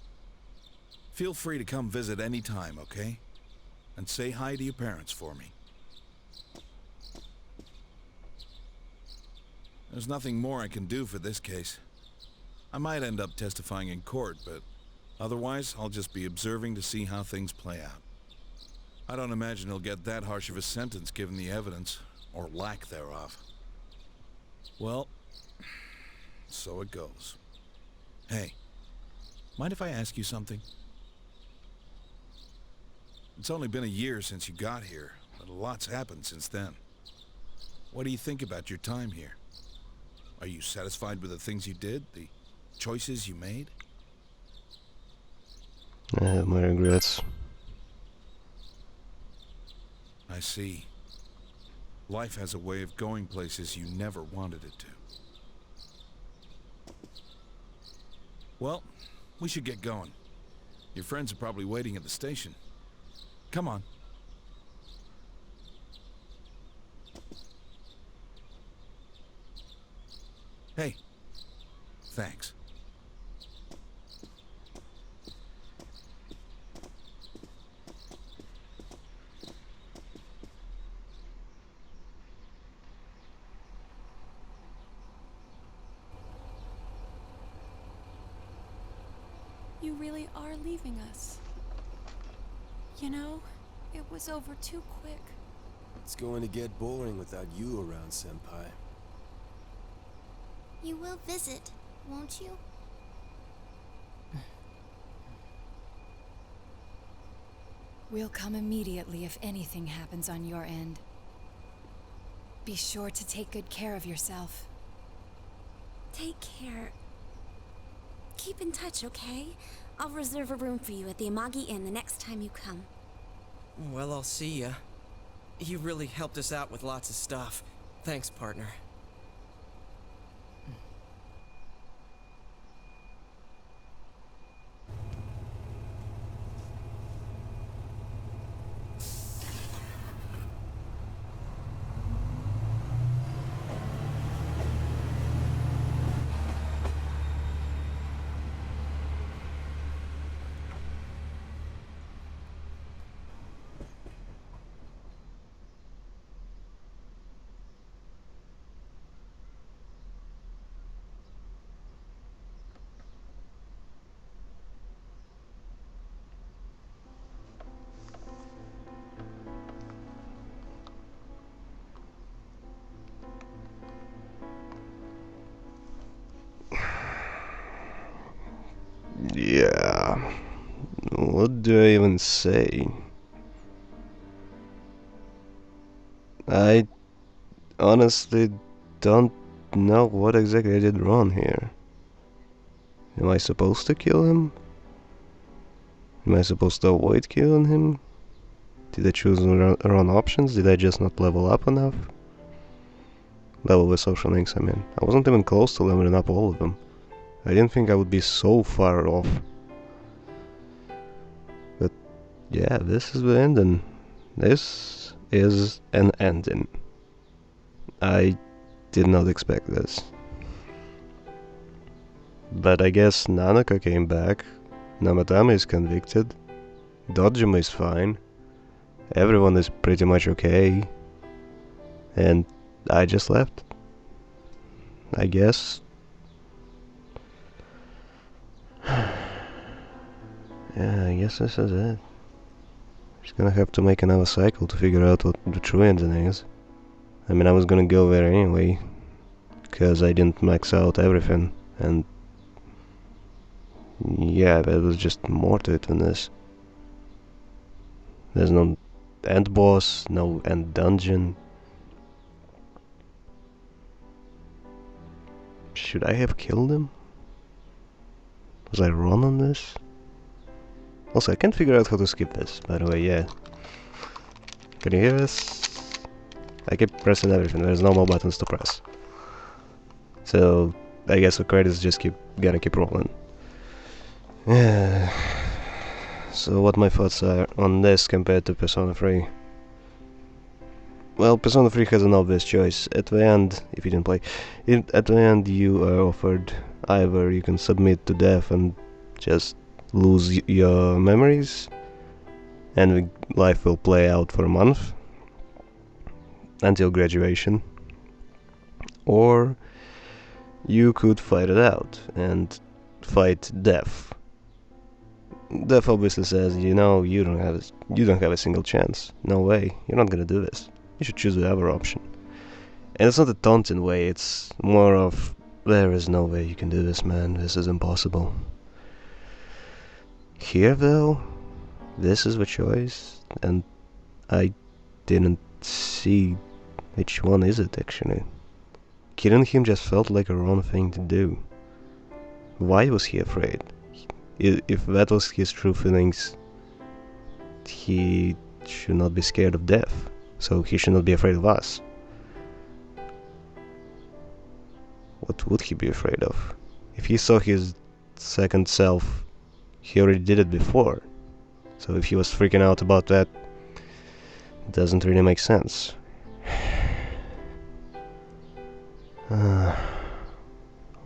Feel free to come visit any time, okay? And say hi to your parents for me. There's nothing more I can do for this case. I might end up testifying in court, but otherwise I'll just be observing to see how things play out. I don't imagine he'll get that harsh of a sentence given the evidence, or lack thereof. Well, so it goes. Hey, mind if I ask you something? It's only been a year since you got here, but a lot's happened since then. What do you think about your time here? Are you satisfied with the things you did, the choices you made? I have my regrets. I see. Life has a way of going places you never wanted it to. Well, we should get going. Your friends are probably waiting at the station. Come on. Hey, thanks. You really are leaving us. You know, it was over too quick. It's going to get boring without you around, Senpai. You will visit, won't you? We'll come immediately if anything happens on your end. Be sure to take good care of yourself. Take care. Keep in touch, okay? I'll reserve a room for you at the Amagi Inn the next time you come. Well, I'll see ya. You really helped us out with lots of stuff. Thanks, partner. Yeah. What do I even say? I honestly don't know what exactly I did wrong here. Am I supposed to kill him? Am I supposed to avoid killing him? Did I choose the wrong options? Did I just not level up enough? Level with social links, I mean. I wasn't even close to leveling up all of them. I didn't think I would be so far off. But yeah, this is the ending. This is an ending. I did not expect this. But I guess Nanako came back, Namatame is convicted, Dojima is fine, everyone is pretty much okay, and I just left. I guess. Yeah, I guess this is it. Just gonna have to make another cycle to figure out what the true ending is. I mean, I was gonna go there anyway, because I didn't max out everything, and yeah, there was just more to it than this. There's no end boss, no end dungeon. Should I have killed him? Was I wrong on this? Also, I can't figure out how to skip this, by the way, yeah. Can you hear this? I keep pressing everything, there's no more buttons to press. So, I guess the credits just gonna keep rolling. Yeah. So what my thoughts are on this compared to Persona 3. Well, Persona 3 has an obvious choice. At the end, if you didn't play, at the end you are offered either you can submit to death and just lose your memories, and life will play out for a month until graduation, or you could fight it out and fight death. Death obviously says, you know, you don't have a single chance. No way, you're not gonna do this. You should choose the other option. And it's not a taunting way, it's more of, there is no way you can do this, man, this is impossible. Here, though, this is the choice, and I didn't see which one is it, actually. Killing him just felt like a wrong thing to do. Why was he afraid? If that was his true feelings, he should not be scared of death, so he should not be afraid of us. What would he be afraid of? If he saw his second self, he already did it before. So if he was freaking out about that, it doesn't really make sense.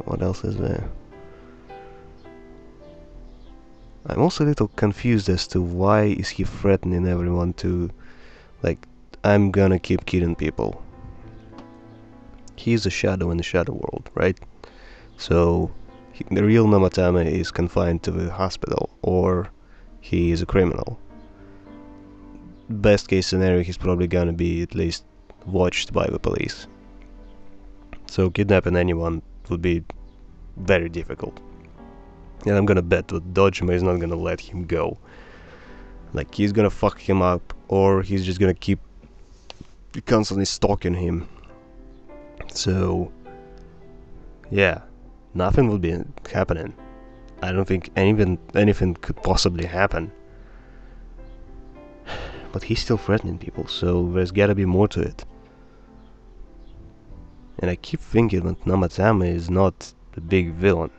What else is there? I'm also a little confused as to why is he threatening everyone to, like, I'm gonna keep killing people. He's a shadow in the shadow world, right? So the real Namatame is confined to the hospital, or he is a criminal. Best case scenario, he's probably gonna be at least watched by the police. So kidnapping anyone would be very difficult. And I'm gonna bet that Dojima is not gonna let him go. Like, he's gonna fuck him up, or he's just gonna keep constantly stalking him. So, yeah, nothing will be happening. I don't think anything could possibly happen. But he's still threatening people, so there's gotta be more to it. And I keep thinking that Namatame is not the big villain.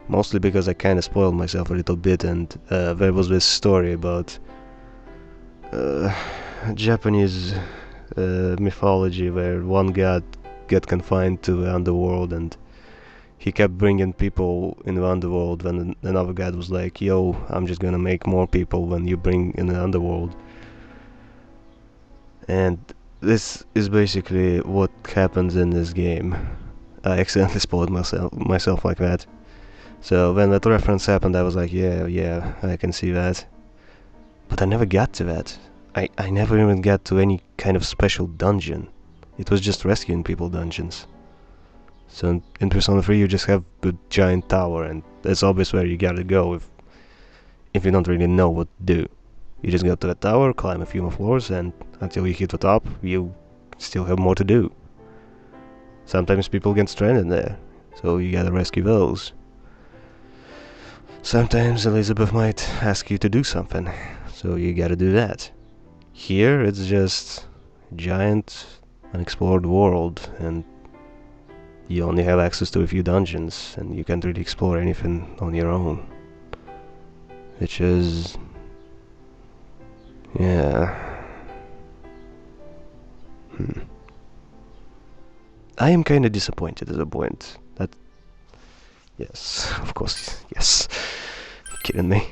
Mostly because I kinda spoiled myself a little bit, and there was this story about Japanese mythology where one god got confined to the underworld, and he kept bringing people in the underworld when another god was like, yo, I'm just gonna make more people when you bring in the underworld. And this is basically what happens in this game. I accidentally spoiled myself like that. So when that reference happened, I was like, yeah, I can see that. But I never got to that. I never even got to any kind of special dungeon. It was just rescuing people dungeons. So in Persona 3 you just have the giant tower, and it's obvious where you gotta go if you don't really know what to do. You just go to the tower, climb a few more floors, and until you hit the top, you still have more to do. Sometimes people get stranded there, so you gotta rescue those. Sometimes Elizabeth might ask you to do something, so you gotta do that. Here it's just a giant unexplored world, and you only have access to a few dungeons, and you can't really explore anything on your own. Which is... yeah... I am kinda disappointed at the point that... yes, of course, yes. You're kidding me.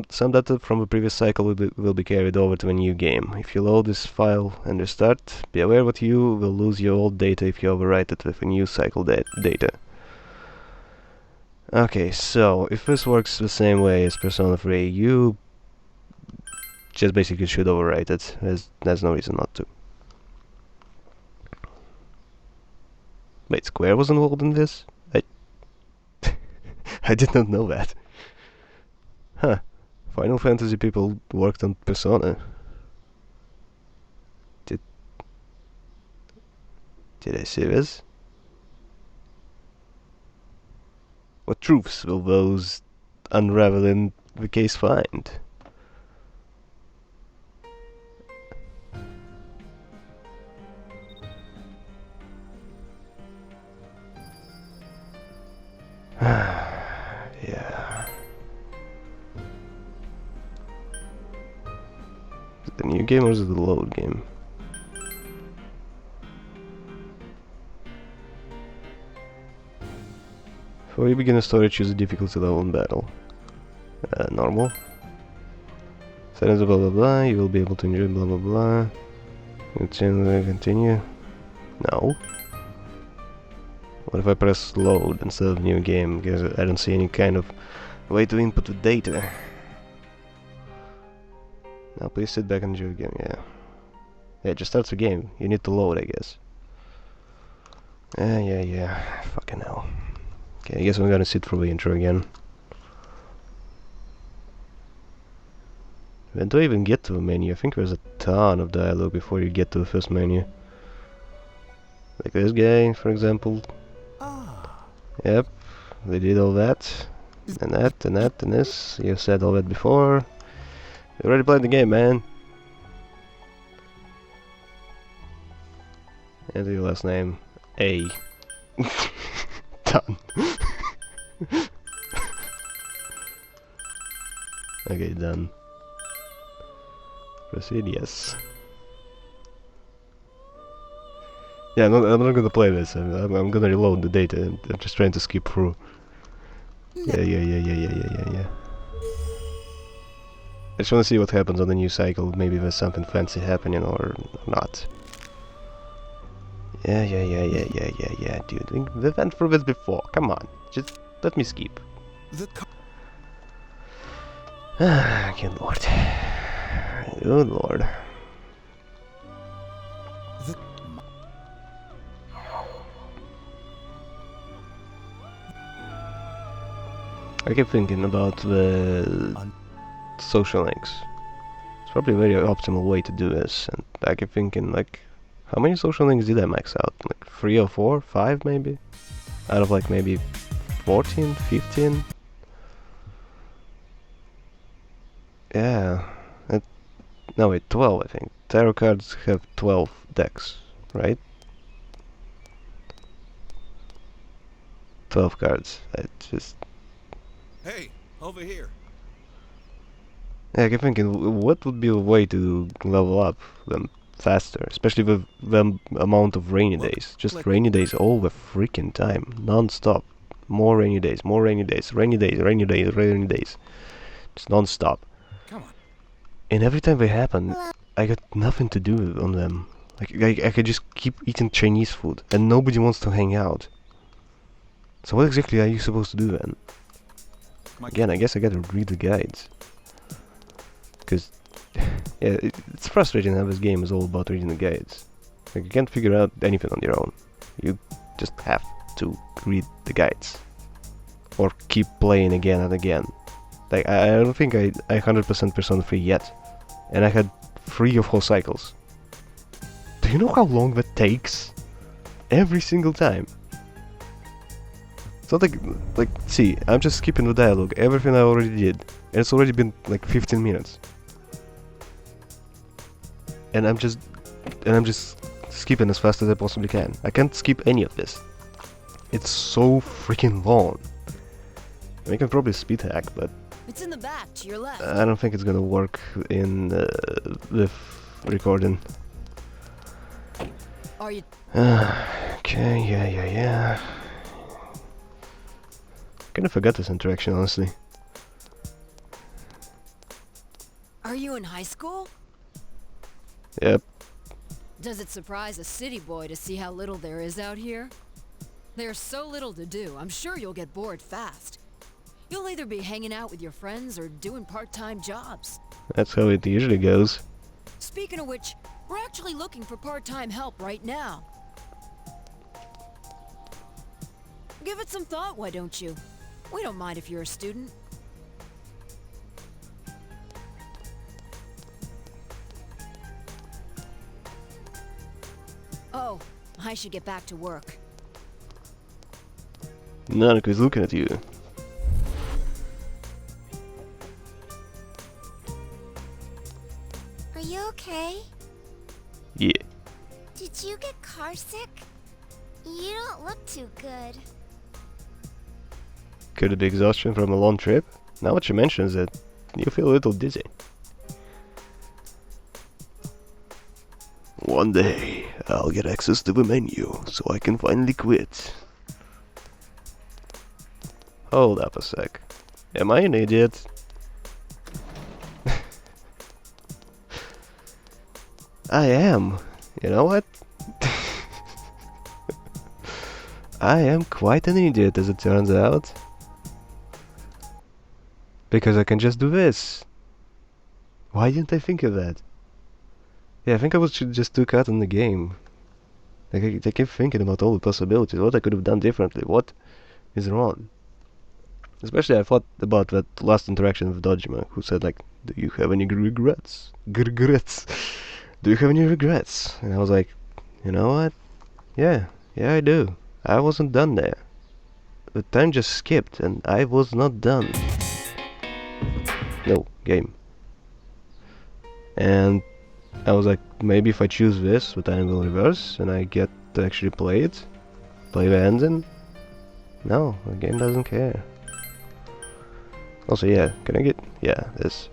Some data from the previous cycle will be carried over to a new game. If you load this file and restart, be aware that you will lose your old data if you overwrite it with a new cycle data. Okay, so if this works the same way as Persona 3, you just basically should overwrite it. There's no reason not to. Wait, Square was involved in this? I did not know that. Huh. Final Fantasy people worked on Persona. Did I see this? What truths will those unraveling the case find? Yeah. Is it the new game or is it the load game? Before you begin a story, choose a difficulty level in battle. Normal. Settings blah blah blah, you will be able to enjoy blah blah blah. Continue. No. What if I press load instead of new game? Because I don't see any kind of way to input the data. Now please sit back and enjoy the game, yeah. Yeah, just starts the game. You need to load, I guess. Yeah. Fucking hell. Okay, I guess I'm gonna sit through the intro again. When do I even get to the menu? I think there's a ton of dialogue before you get to the first menu. Like this guy, for example. Yep, they did all that. And that, and that, and this. You said all that before. You already played the game, man. Enter your last name. A. Done. Okay, done. Proceed, yes. Yeah, I'm not gonna play this. I'm gonna reload the data. I'm just trying to skip through. Yeah. I just wanna see what happens on the new cycle. Maybe there's something fancy happening or not. Yeah, dude. We've went through this before. Come on. Just let me skip. Good lord. Good lord. I keep thinking about the social links. It's probably a very optimal way to do this, and I keep thinking, like, how many social links did I max out? Like 3 or 4? 5 maybe? Out of like maybe 14? 15? Yeah. No wait, 12 I think. Tarot cards have 12 decks, right? 12 cards. I just... Hey, over here. Yeah, I keep thinking, what would be a way to level up them faster? Especially with the amount of rainy days. Just rainy days all the freaking time. Non-stop. More rainy days, more rainy days, rainy days, rainy days, rainy days. Just non-stop. Come on. And every time they happen, I got nothing to do on them. Like, I could just keep eating Chinese food, and nobody wants to hang out. So what exactly are you supposed to do then? Again, I guess I gotta read the guides. Because, yeah, it's frustrating how this game is all about reading the guides. Like, you can't figure out anything on your own. You just have to read the guides. Or keep playing again and again. Like, I don't think I 100% Persona 3 yet. And I had 3 or 4 cycles. Do you know how long that takes? Every single time. It's not like, see, I'm just skipping the dialogue, everything I already did. And it's already been like 15 minutes. And I'm just skipping as fast as I possibly can. I can't skip any of this. It's so freaking long. I can probably speed hack, but It's in the back to your left. I don't think it's gonna work in the recording. Are you? Okay, yeah. Kinda forgot this interaction, honestly. Are you in high school? Yep. Does it surprise a city boy to see how little there is out here? There's so little to do, I'm sure you'll get bored fast. You'll either be hanging out with your friends or doing part-time jobs. That's how it usually goes. Speaking of which, we're actually looking for part-time help right now. Give it some thought, why don't you? We don't mind if you're a student. Oh, I should get back to work. Nanako is looking at you. Are you okay? Yeah. Did you get car sick? You don't look too good. Could it be exhaustion from a long trip? Now that you mentions it, you feel a little dizzy. One day, I'll get access to the menu, so I can finally quit. Hold up a sec. Am I an idiot? I am. You know what? I am quite an idiot, as it turns out. Because I can just do this. Why didn't I think of that? Yeah, I think I should just took out in the game. Like, I keep thinking about all the possibilities. What I could have done differently. What is wrong? Especially I thought about that last interaction with Dojima, who said like, "Do you have any regrets? Regrets? Do you have any regrets?" And I was like, you know what? Yeah, I do. I wasn't done there. The time just skipped, and I was not done. No, game. And I was like, maybe if I choose this, the time will reverse, and I get to actually play it, play the ending. No, the game doesn't care. Also, yeah, can I get... yeah, this.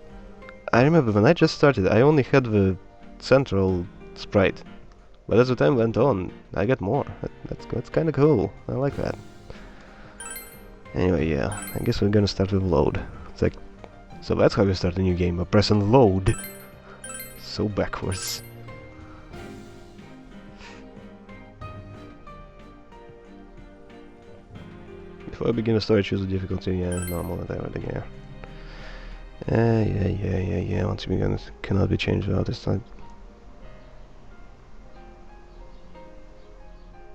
I remember when I just started, I only had the central sprite. But as the time went on, I got more. That's kind of cool. I like that. Anyway, yeah, I guess we're gonna start with load. It's like... so that's how you start a new game, by pressing load. So backwards. Before I begin the story, choose the difficulty, yeah, normal, whatever, yeah. Yeah, once you begin, it cannot be changed without this time.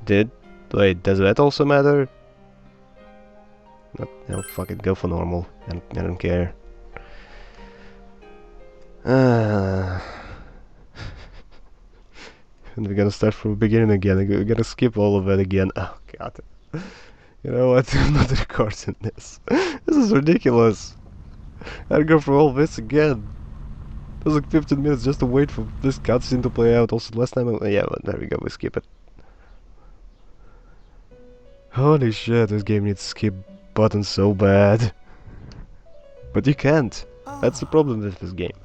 Wait, does that also matter? No, fuck it, go for normal. I don't care. And we're gonna start from the beginning again. We're gonna skip all of it again. Oh god. You know what? I'm not recording this. This is ridiculous. I'd go through all this again. It was like 15 minutes just to wait for this cutscene to play out. Also, last time yeah, but there we go, we skip it. Holy shit, this game needs skip button so bad. But you can't. That's the problem with this game.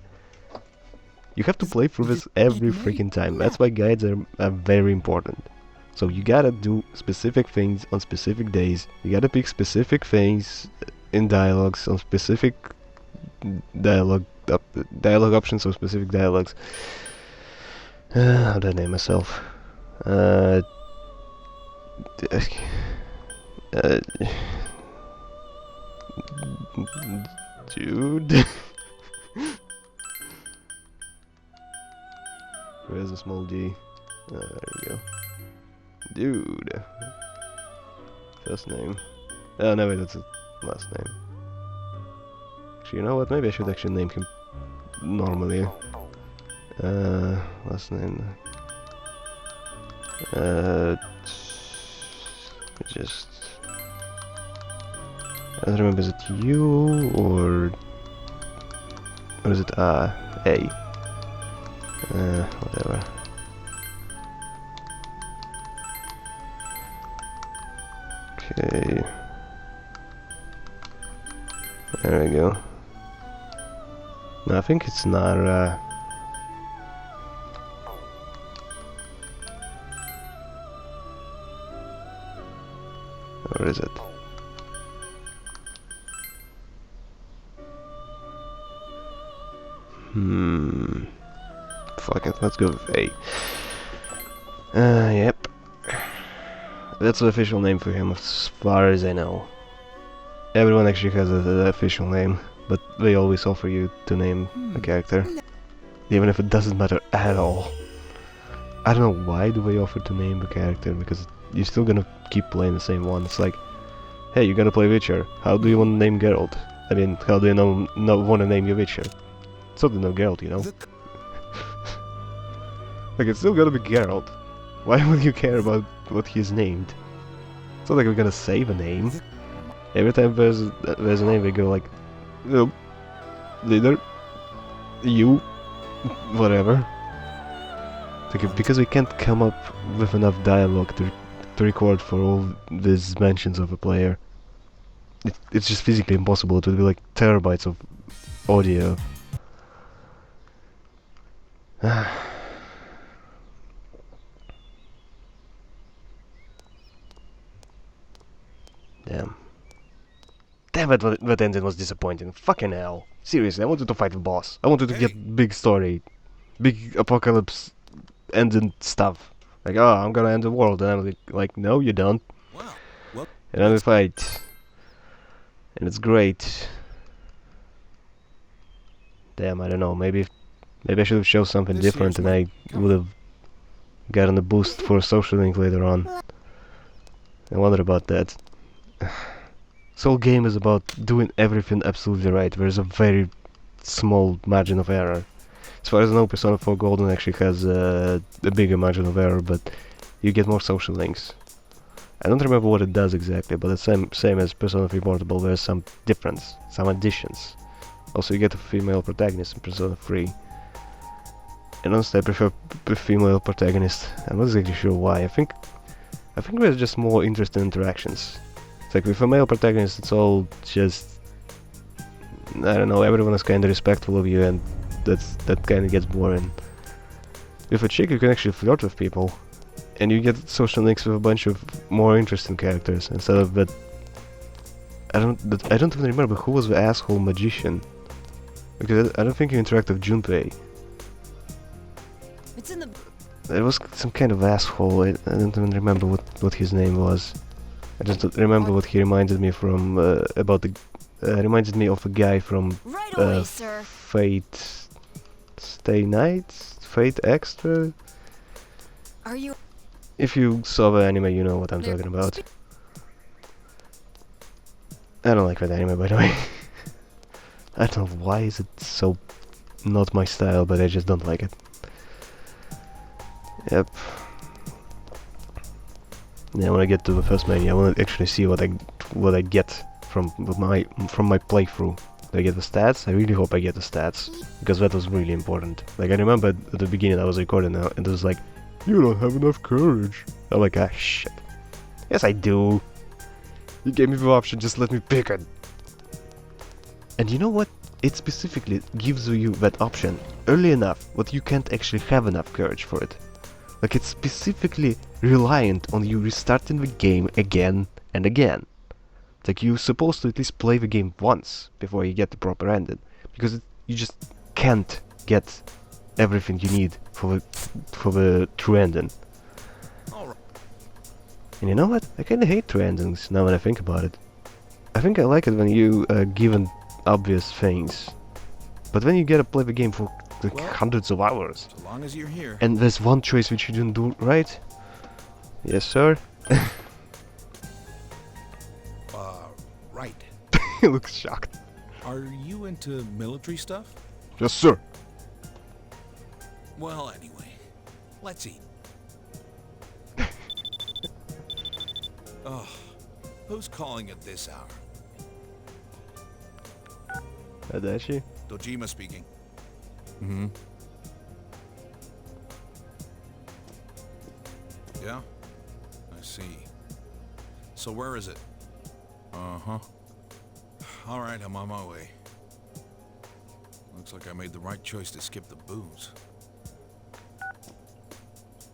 You have to play through this every freaking time. That's why guides are very important. So you gotta do specific things on specific days. You gotta pick specific things in dialogues on specific dialogue options on specific dialogues. How did I name myself? Dude. Where's the small d? Oh, there we go. Dude. First name. Oh no, wait, that's his last name. Actually, you know what? Maybe I should actually name him normally. Last name. Just... I don't remember, is it U or is it A? Whatever. Okay. There we go. No, I think it's Nara. Or is it? Fuck it, let's go with A. Yep. That's the official name for him, as far as I know. Everyone actually has an official name, but they always offer you to name a character. Even if it doesn't matter at all. I don't know why do they offer to name a character, because you're still gonna keep playing the same one. It's like, hey, you're gonna play Witcher. How do you want to name Geralt? I mean, how do you want to name your Witcher? It's not no Geralt, you know? Like, it's still gonna be Geralt. Why would you care about what he's named? It's not like we're gonna save a name. Every time there's a name, we go like, nope, leader, you, whatever. Like, because we can't come up with enough dialogue to record for all these mentions of a player. It's just physically impossible. It would be like terabytes of audio. Damn. Damn it, that ending was disappointing. Fucking hell. Seriously, I wanted to fight the boss. I wanted to get big story. Big apocalypse ending stuff. Like, oh, I'm gonna end the world. And I'm like, no, you don't. Wow. Well, and then we fight. And it's great. Damn, I don't know, maybe Maybe I should have chosen something different and I would have gotten a boost for a social link later on. I wonder about that. This whole game is about doing everything absolutely right. There's a very small margin of error. As far as I know, Persona 4 Golden actually has a bigger margin of error, but you get more social links. I don't remember what it does exactly, but it's same as Persona 3 Portable. There's some difference, some additions. Also, you get a female protagonist in Persona 3. And honestly, I prefer the female protagonist. I'm not exactly sure why. I think there's just more interesting interactions. It's like with a male protagonist, it's all just, I don't know, everyone is kind of respectful of you, and that kind of gets boring. With a chick, you can actually flirt with people, and you get social links with a bunch of more interesting characters instead of that. I don't even remember who was the asshole magician, because I don't think you interact with Junpei. It's in the. It was some kind of asshole. I don't even remember what his name was. I just remember what he reminded me from reminded me of a guy from Right away, sir. Fate Stay Night? Fate Extra? Are you? If you saw the anime, you know what I'm talking about. I don't like that anime, by the way. I don't know why is it so not my style, but I just don't like it. Yep. Yeah, when I get to the first menu, I want to actually see what I get from my playthrough. Do I get the stats? I really hope I get the stats, because that was really important. Like, I remember at the beginning I was recording now, and it was like, you don't have enough courage. I'm like, ah, shit. Yes, I do. You gave me the option, just let me pick it. And you know what? It specifically gives you that option early enough, but you can't actually have enough courage for it. Like, it's specifically reliant on you restarting the game again and again. It's like you're supposed to at least play the game once before you get the proper ending, because you just can't get everything you need for the true ending. And you know what? I kinda hate true endings now when I think about it. I think I like it when you are given obvious things, but when you get to play the game for like hundreds of hours, So long as you're here. and there's one choice which you didn't do right. Yes, sir. Right. He looks shocked. Are you into military stuff? Yes, sir. Well, anyway, let's eat. Oh, who's calling at this hour? Adachi? Dojima speaking. Mm-hmm. Yeah? I see. So where is it? Uh-huh. Alright, I'm on my way. Looks like I made the right choice to skip the booze.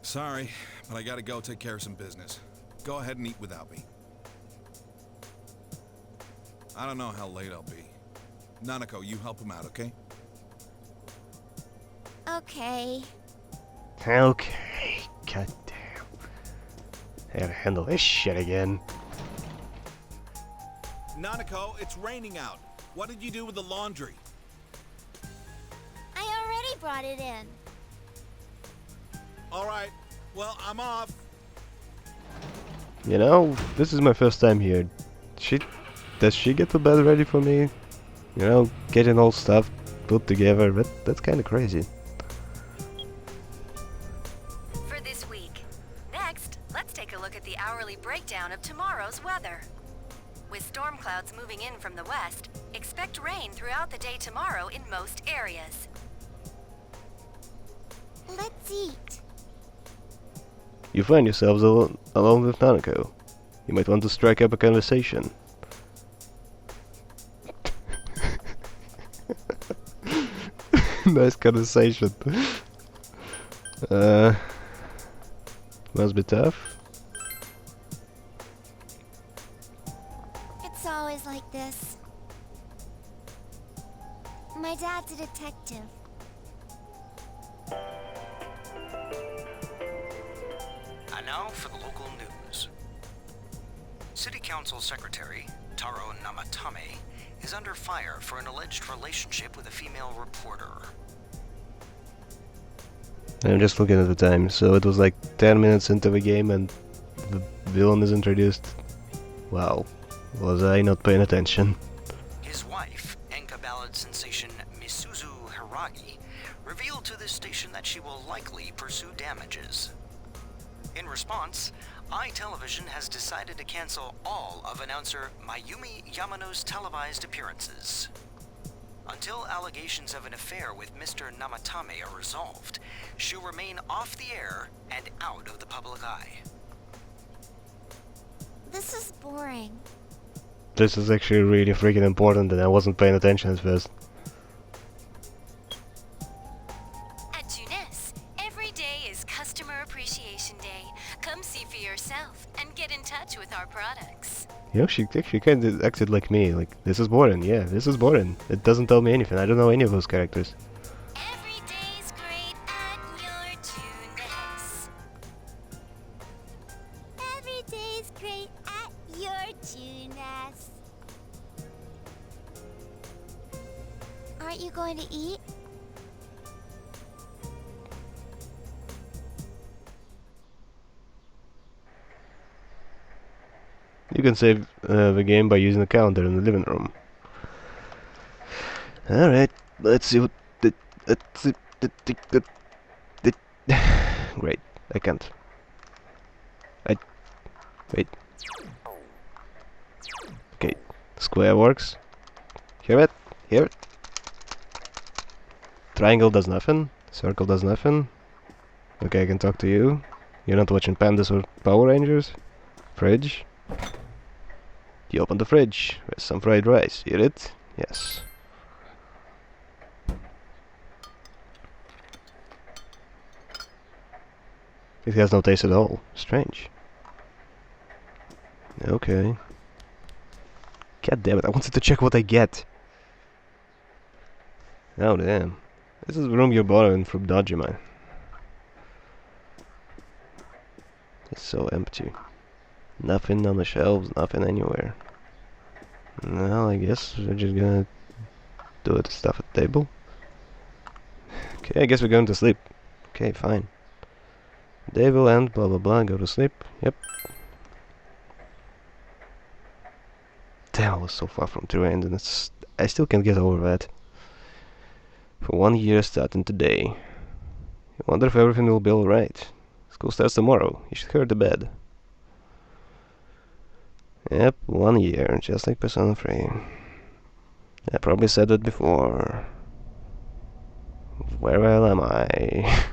Sorry, but I gotta go take care of some business. Go ahead and eat without me. I don't know how late I'll be. Nanako, you help him out, okay? Okay. Okay. God damn. I gotta handle this shit again. Nanako, it's raining out. What did you do with the laundry? I already brought it in. Alright, well, I'm off. You know, this is my first time here. Does she get the bed ready for me? You know, getting all stuff put together, that's kinda crazy. For this week. Next, let's take a look at the hourly breakdown of tomorrow's weather. With storm clouds moving in from the west, expect rain throughout the day tomorrow in most areas. Let's eat. You find yourselves alone with Nanako. You might want to strike up a conversation. Nice conversation. Must be tough. It's always like this. My dad's a detective. And now for the local news. City Council Secretary Taro Namatame is under fire for an alleged relationship with a female reporter. I'm just looking at the time, so it was like 10 minutes into the game and the villain is introduced. Wow, was I not paying attention? His wife, Enka ballad sensation Misuzu Hiragi, revealed to this station that she will likely pursue damages. In response, iTelevision has decided to cancel all of announcer Mayumi Yamano's televised appearances. Until allegations of an affair with Mr. Namatame are resolved, she'll remain off the air and out of the public eye. This is boring. This is actually really freaking important and I wasn't paying attention at first. At Junes, every day is Customer Appreciation Day. Come see for yourself and get in touch with our products. You know, she actually kind of acted like me, like, this is boring, yeah, this is boring. It doesn't tell me anything, I don't know any of those characters. Every day's great at your Junes. Every day's great at your Junes. Aren't you going to eat? You can save the game by using the calendar in the living room. Alright, let's see what... Great, I can't. Wait. Okay, square works. Hear it? Hear it? Triangle does nothing. Circle does nothing. Okay, I can talk to you. You're not watching Pandas or Power Rangers? Fridge? You open the fridge. There's some fried rice. Eat it? Yes. It has no taste at all. Strange. Okay. God damn it, I wanted to check what I get. Oh damn. This is the room you're borrowing from Dodgeman. It's so empty. Nothing on the shelves, nothing anywhere. Well, I guess we're just gonna do the stuff at the table. Okay, I guess we're going to sleep. Okay, fine. Day will end, blah blah blah, go to sleep. Yep. Damn, I was so far from the end, and it's... I still can't get over that. For 1 year starting today. You wonder if everything will be alright. School starts tomorrow. You should head to bed. Yep, 1 year, just like Persona 3. I probably said it before. Where the hell am I?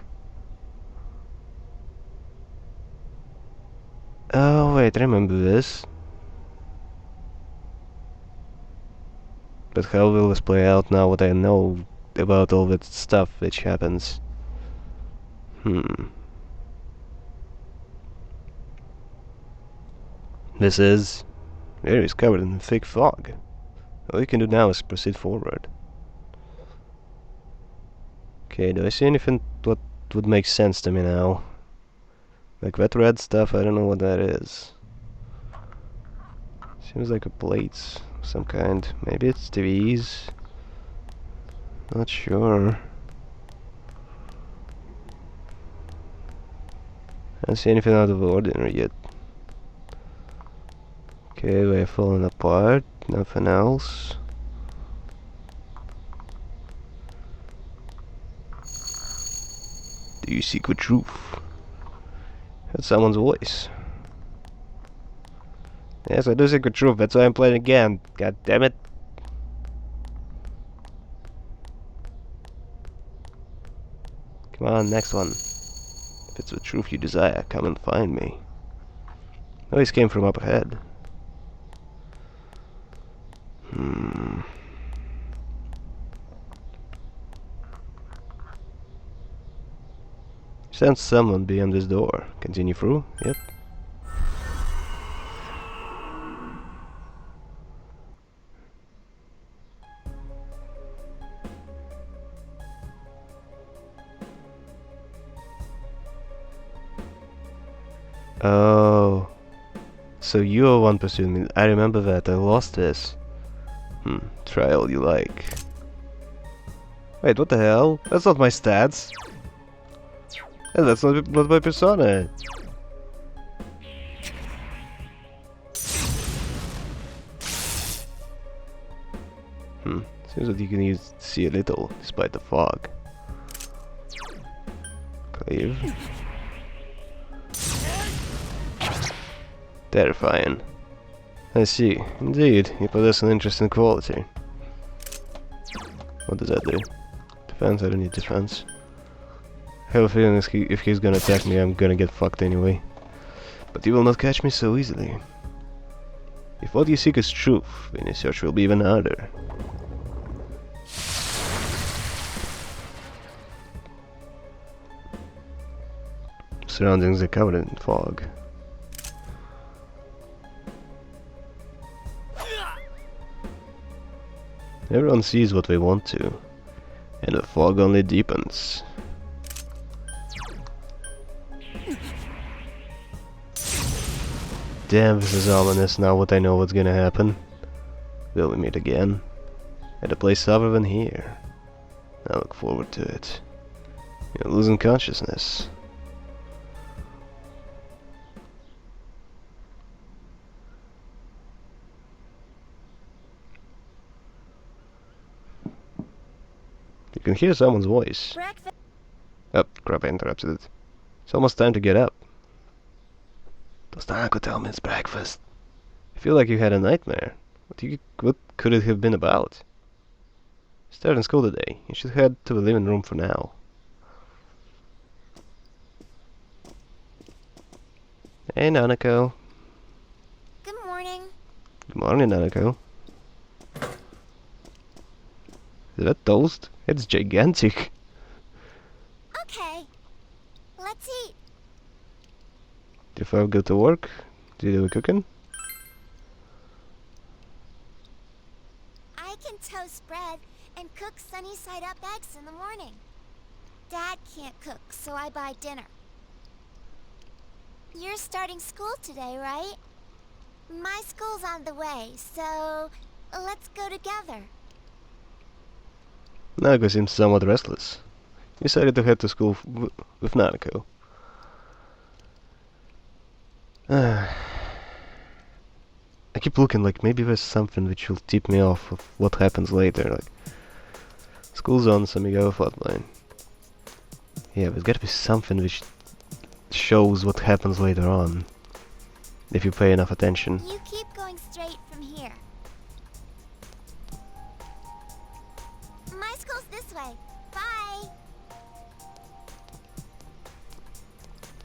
Oh wait, I remember this. But how will this play out now what I know about all that stuff which happens? This is... Here is covered in thick fog. All you can do now is proceed forward. Okay, do I see anything what would make sense to me now? Like that red stuff, I don't know what that is. Seems like a plates of some kind. Maybe it's TVs. Not sure. I don't see anything out of the ordinary yet. Okay, we're falling apart. Nothing else. Do you seek the truth? That's someone's voice. Yes, I do seek the truth. That's why I'm playing again. God damn it. Come on, next one. If it's the truth you desire, come and find me. Noise came from up ahead. Sense someone beyond this door. Continue through. Yep. Oh. So you are one pursuing me. I remember that. I lost this. Try all you like. Wait, what the hell? That's not my stats. Hey, that's not my persona. Seems that you can see a little, despite the fog. Cleave. Terrifying. I see. Indeed, you possess an interesting quality. What does that do? Defense? I don't need defense. I have a feeling if he's gonna attack me, I'm gonna get fucked anyway. But you will not catch me so easily. If what you seek is truth, then your search will be even harder. Surroundings are covered in fog. Everyone sees what they want to, and the fog only deepens. Damn, this is ominous now what I know what's gonna happen. Will we meet again? At a place other than here? I look forward to it. You're losing consciousness. You can hear someone's voice. Oh, crap, I interrupted it. It's almost time to get up. Does Nanako tell me it's breakfast? I feel like you had a nightmare. What could it have been about? Starting school today. You should head to the living room for now. Hey, Nanako. Good morning. Good morning, Nanako. Is that toast? It's gigantic. Okay. Let's eat. If I go to work, do you do the cooking? I can toast bread and cook sunny side up eggs in the morning. Dad can't cook, so I buy dinner. You're starting school today, right? My school's on the way, so let's go together. Nanako seems somewhat restless. He decided to head to school with Nanako. I keep looking like maybe there's something which will tip me off of what happens later. Like, school's on, so we go hotline. Yeah, there's gotta be something which shows what happens later on. If you pay enough attention. You keep going straight from here. My school's this way. Bye.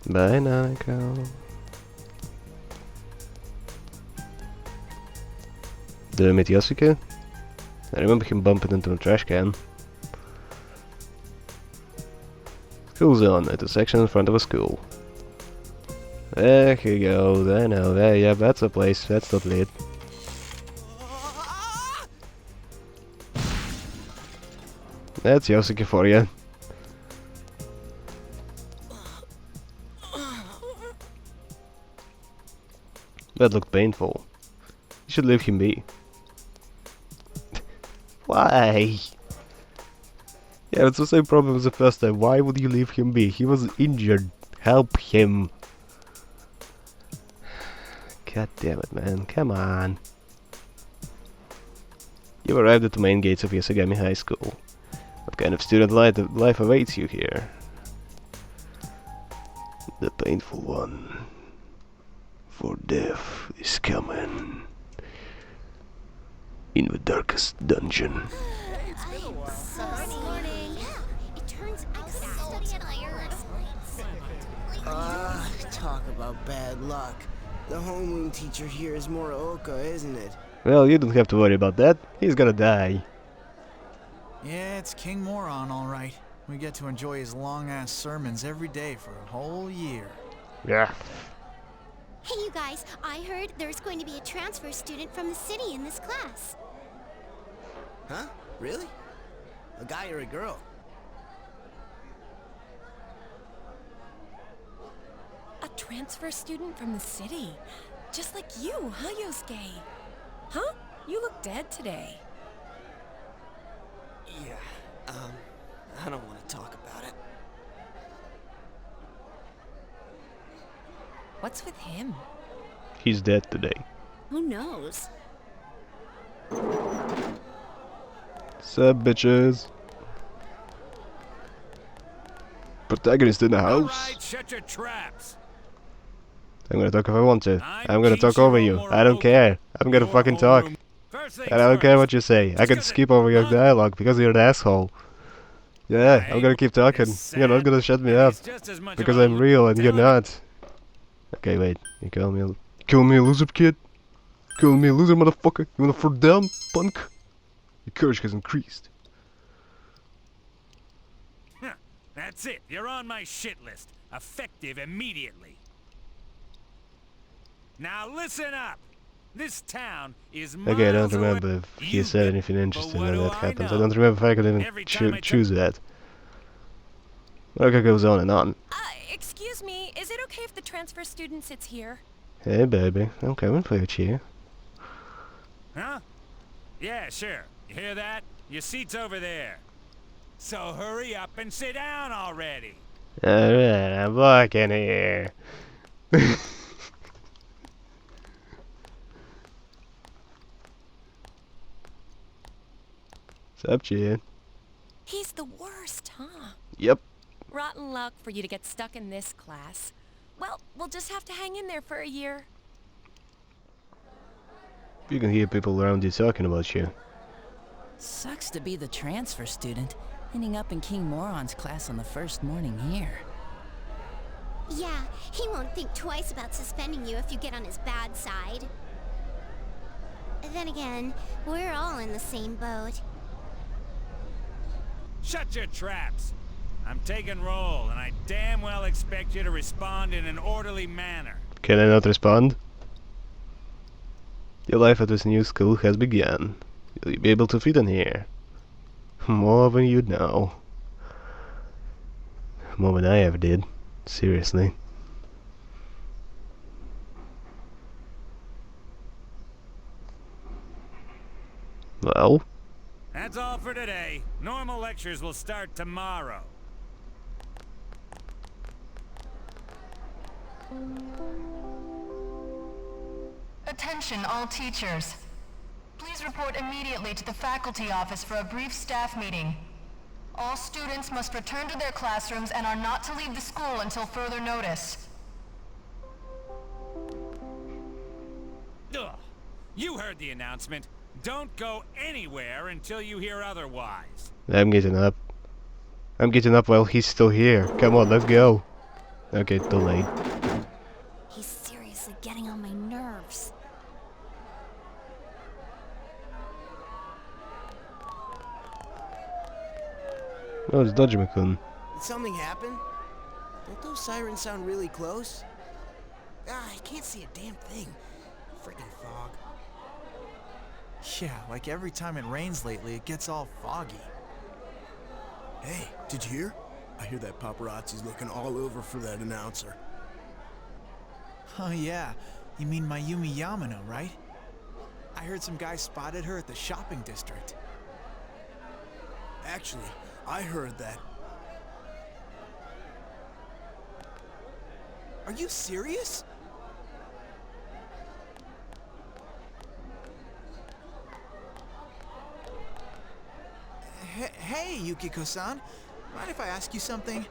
Bye, Nanako. Did I meet Yosuke? I remember him bumping into a trash can. School zone at the section in front of a school. There he goes, I know, there, yeah, that's a place, that's not lit. That's Yosuke for you. That looked painful. You should leave him be. Why? Yeah, it's the same problem as the first time. Why would you leave him be? He was injured. Help him. God damn it, man. Come on. You arrived at the main gates of Yasagami High School. What kind of student life awaits you here? The painful one. For death is coming. In the darkest dungeon. Talk about bad luck. The homeroom teacher here is Morooka, isn't it? Well, you don't have to worry about that. He's gonna die. Yeah, it's King Moron, all right. We get to enjoy his long-ass sermons every day for a whole year. Yeah. Hey, you guys, I heard there's going to be a transfer student from the city in this class. Huh? Really? A guy or a girl? A transfer student from the city. Just like you, huh, Yosuke? Huh? You look dead today. Yeah, I don't want to talk about it. What's with him? He's dead today. Who knows? Sup, bitches? Protagonist in the house. Alright, shut your traps. I'm gonna talk if I want to. I'm gonna talk over you. I don't care. I'm gonna fucking talk. And I don't care what you say. I can skip over your dialogue because you're an asshole. Yeah, I'm gonna keep talking. You're not gonna shut me up. Because I'm real and you're not. Okay, wait. You call me a loser, kid? Call me a loser, motherfucker? You wanna throw down, punk? Your courage has increased. That's it. You're on my shit list. Effective immediately. Now listen up. This town is miles Okay, I don't away. remember if he said anything interesting when that happens. I don't remember if I could even choose that. Okay, goes on and on. Excuse me, is it okay if the transfer student sits here? Hey, baby. I'm coming for you. Huh? Yeah, sure. You hear that? Your seat's over there. So hurry up and sit down already. Alright, I'm walking here. What's up, Jen? He's the worst, huh? Yep. Rotten luck for you to get stuck in this class. Well, we'll just have to hang in there for a year. You can hear people around you talking about you. Sucks to be the transfer student, ending up in King Moron's class on the first morning here. Yeah, he won't think twice about suspending you if you get on his bad side. Then again, we're all in the same boat. Shut your traps. I'm taking roll, and I damn well expect you to respond in an orderly manner. Can I not respond? Your life at this new school has begun. Will you be able to fit in here? More than you know. More than I ever did. Seriously. Well? That's all for today. Normal lectures will start tomorrow. Attention all teachers. Please report immediately to the faculty office for a brief staff meeting. All students must return to their classrooms and are not to leave the school until further notice. Ugh. You heard the announcement. Don't go anywhere until you hear otherwise. I'm getting up. I'm getting up while he's still here. Come on, let's go. Okay, too late. He's seriously getting on my nerves. Oh, it's Dodger-kun. Did something happen? Don't those sirens sound really close? I can't see a damn thing. Freaking fog. Yeah, like every time it rains lately, it gets all foggy. Hey, did you hear? I hear that paparazzi's looking all over for that announcer. Oh yeah, you mean Mayumi Yamano, right? I heard some guy spotted her at the shopping district. Actually, I heard that. Are you serious? Hey, Yukiko-san. Mind if I ask you something?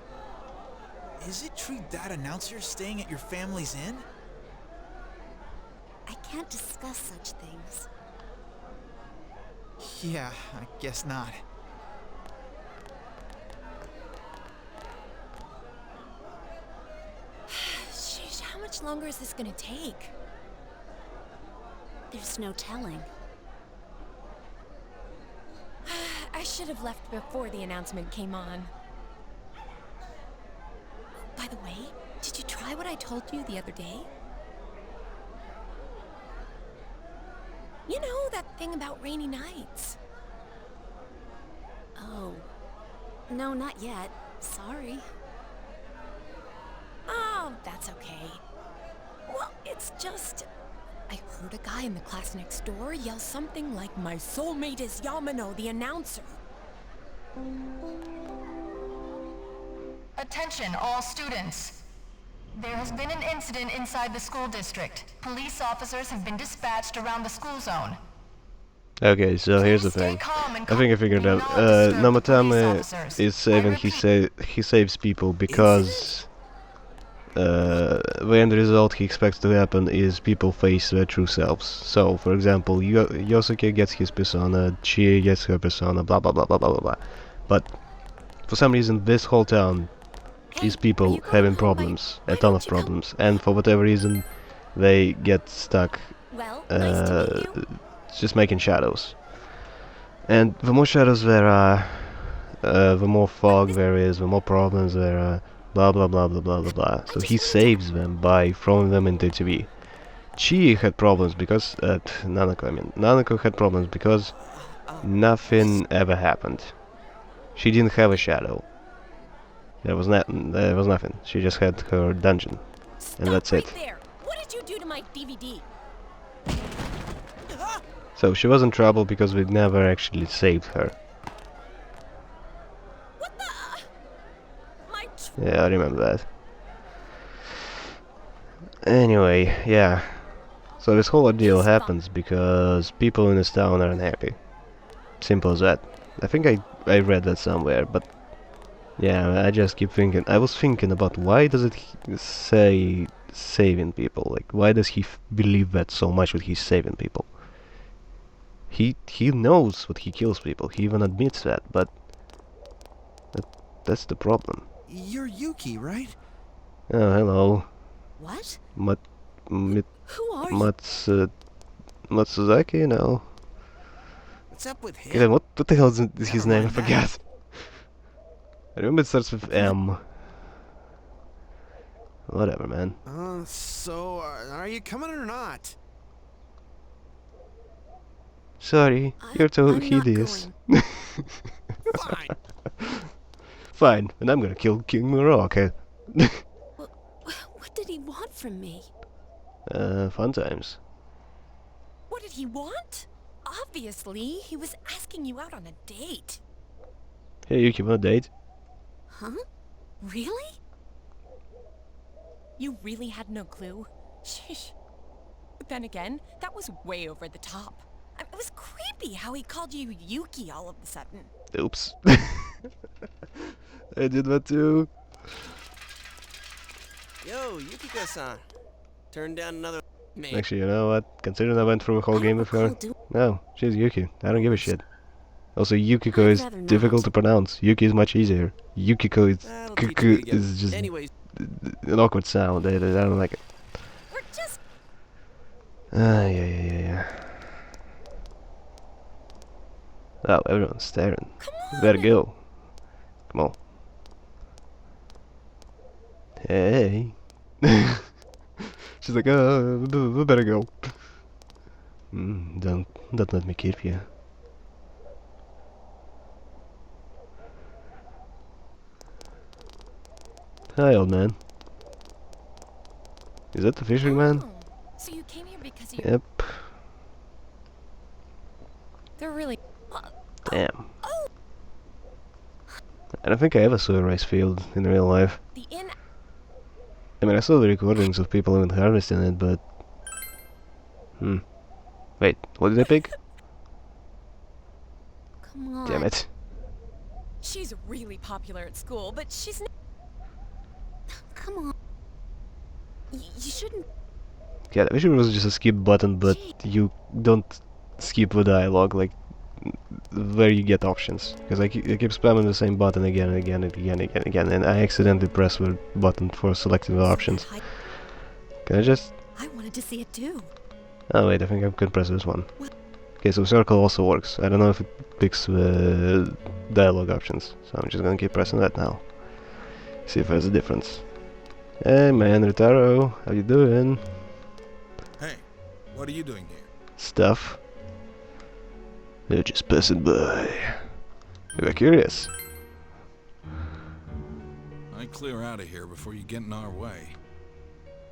Is it true that announcer's staying at your family's inn? I can't discuss such things. Yeah, I guess not. Sheesh, how much longer is this gonna take? There's no telling. I should have left before the announcement came on. By the way, did you try what I told you the other day? You know, that thing about rainy nights. Oh. No, not yet. Sorry. Oh, that's okay. Well, it's just... I heard a guy in the class next door yell something like, "My soulmate is Yamano, the announcer." Attention all students. There has been an incident inside the school district. Police officers have been dispatched around the school zone. Okay, so here's the thing. I think I figured out. Namatame is saving. He saves people because the end result he expects to happen is people face their true selves. So, for example, Yosuke gets his persona, Chie gets her persona, blah blah blah blah blah blah blah. But for some reason, this whole town is people having problems, a ton of problems, and for whatever reason, they get stuck just making shadows. And the more shadows there are, the more fog there is, the more problems there are, blah blah blah blah blah blah blah. So he saves them by throwing them into TV. Chie had problems because Nanako had problems because nothing ever happened. She didn't have a shadow. There was nothing. She just had her dungeon, and that's it. There. What did you do to my DVD? So she was in trouble because we never actually saved her. What the? Yeah, I remember that. Anyway, yeah. So this whole ordeal happens because people in this town are unhappy. Simple as that. I think I read that somewhere, but yeah, I just keep thinking. I was thinking about why does it say saving people? Like, why does he believe that so much that he's saving people? He knows what he kills people. He even admits that, but that's the problem. You're Yuki, right? Oh, hello. What? Who are you? Matsuzaki? No. What's up with him? Yeah, what the hell is his name? I forgot. I remember it starts with M. Whatever, man. So, are you coming or not? Sorry, you're too hideous. Fine. Fine, and I'm gonna kill King Muraka. What did he want from me? Fun times. What did he want? Obviously, he was asking you out on a date. Hey, Yuki, want a date? Huh? Really? You really had no clue? Sheesh. But then again, that was way over the top. It was creepy how he called you Yuki all of a sudden. Oops. I did that too. Yo, Yukiko-san. Turn down another... Actually, you know what? Considering I went through a whole game with her... No, she's Yuki. I don't give a shit. Also, Yukiko is difficult to pronounce. Yuki is much easier. Yukiko is... is just an awkward sound. I don't like it. We're just... yeah. Oh, everyone's staring. Better go. Come on. Hey. She's like, we better go. Don't let me keep you. Hi, old man. Is that the fisherman? Oh, so you came here because you... Yep. They're really... Damn. I don't think I ever saw a rice field in real life. I mean, I saw the recordings of people even harvesting it, but... Wait, what did I pick? Come on. Damn it. She's really popular at school, but she's... Come on. You shouldn't... Yeah, I wish it was just a skip button, but you don't skip the dialogue, like, where you get options. Because I keep spamming the same button again and again and again and again, and I accidentally press the button for selecting the options. Can I just... I wanted to see it too. Oh wait, I think I can press this one. Okay, so circle also works. I don't know if it picks the dialogue options, so I'm just gonna keep pressing that now. See if there's a difference. Hey man, Ritaro, how you doing? Hey, what are you doing here? Stuff. They're just passing by. You were curious. I'd clear out of here before you get in our way.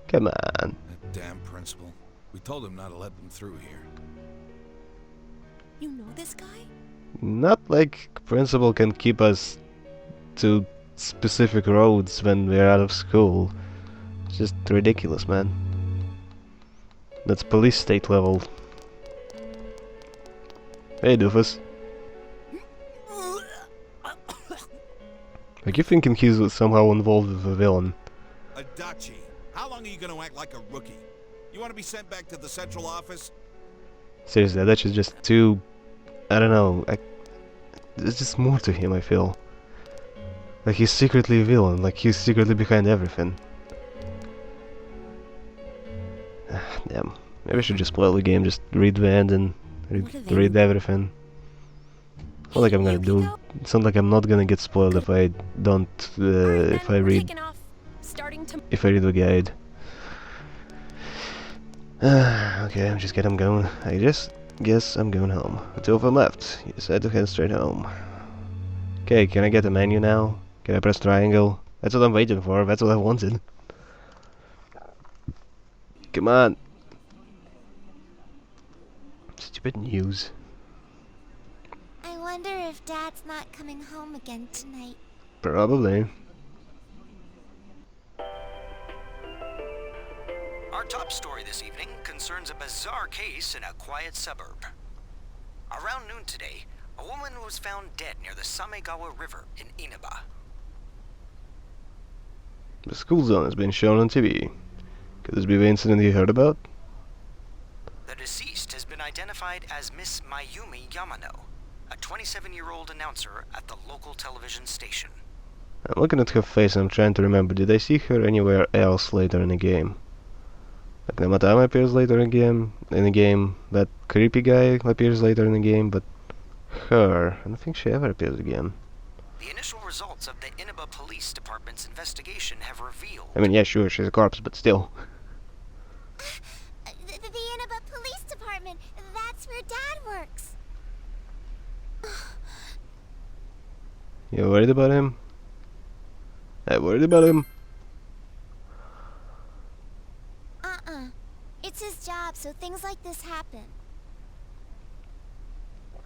Come on. That damn principal. We told him not to let them through here. You know this guy? Not like principal can keep us to specific roads when we're out of school. It's just ridiculous, man. That's police state level. Hey, doofus. Like, you thinking he's somehow involved with the villain? Adachi, how long are you gonna act like a rookie? You want to be sent back to the central office? Seriously, Adachi's just too... I don't know. There's just more to him, I feel. Like, he's secretly a villain. Like, he's secretly behind everything. Damn. Maybe I should just play the game, just read the end and read everything. It's not like I'm gonna do... It's not like I'm not gonna get spoiled if I don't... if I read the guide. Okay, I'm just getting going. I just guess I'm going home. The two of them left. You decide to head straight home. Okay, can I get a menu now? Can I press triangle? That's what I'm waiting for. That's what I wanted. Come on. Stupid news. I wonder if Dad's not coming home again tonight. Probably. Our top story this evening concerns a bizarre case in a quiet suburb. Around noon today, a woman was found dead near the Samegawa River in Inaba. The school zone has been shown on TV. Could this be the incident you heard about? The deceased has been identified as Miss Mayumi Yamano, a 27-year-old announcer at the local television station. I'm looking at her face and I'm trying to remember, did I see her anywhere else later in the game? Like Namatama appears later in the game, that creepy guy appears later in the game, but her, I don't think she ever appears again. The initial results of the Inaba Police Department's investigation have revealed... I mean, yeah, sure, she's a corpse, but still. The Inaba Police Department, that's where Dad works. You worried about him? I'm worried about him. It's his job, so things like this happen.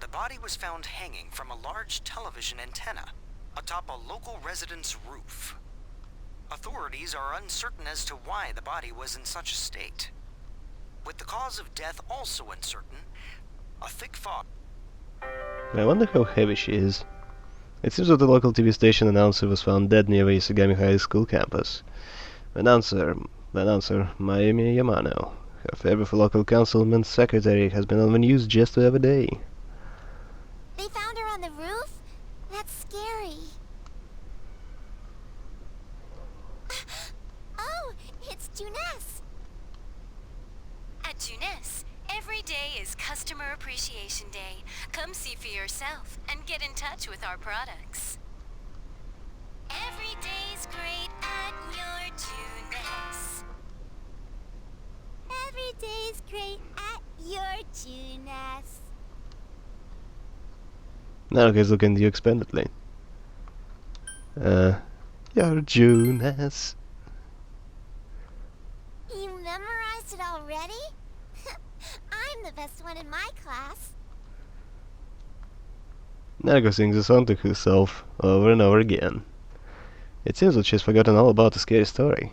The body was found hanging from a large television antenna atop a local resident's roof. Authorities are uncertain as to why the body was in such a state. With the cause of death also uncertain, a thick fog... I wonder how heavy she is. It seems that the local TV station announcer was found dead near the Isagami High School campus. The announcer, Mayumi Yamano, her favorite local councilman secretary, has been on the news just the other day. They found her on the roof? That's scary. Oh, it's Juness. At Juness, every day is Customer Appreciation Day. Come see for yourself and get in touch with our products. Every day's great at your Juness. Every day's great at your Juness. Now guys, look into you expandedly. Your Juness. You memorized it already? I'm the best one in my class. Naruko sings a song to herself over and over again. It seems that she's forgotten all about the scary story.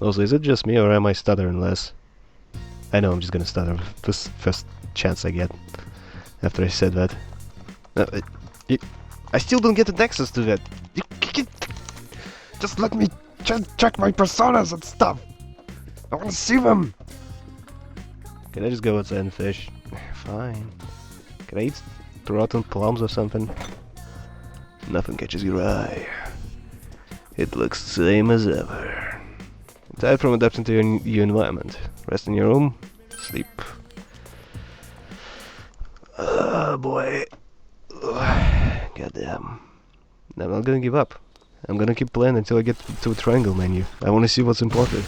Also, is it just me or am I stuttering less? I know I'm just gonna stutter first chance I get after I said that. I still don't get an access to that. Just let me check my personas and stuff. I wanna see them. Can I just go outside and fish? Fine. Can I eat rotten plums or something? Nothing catches your eye. It looks the same as ever. Tired from adapting to your new environment. Rest in your room. Sleep. Oh boy. Goddamn. I'm not gonna give up. I'm gonna keep playing until I get to a triangle menu. I wanna see what's important.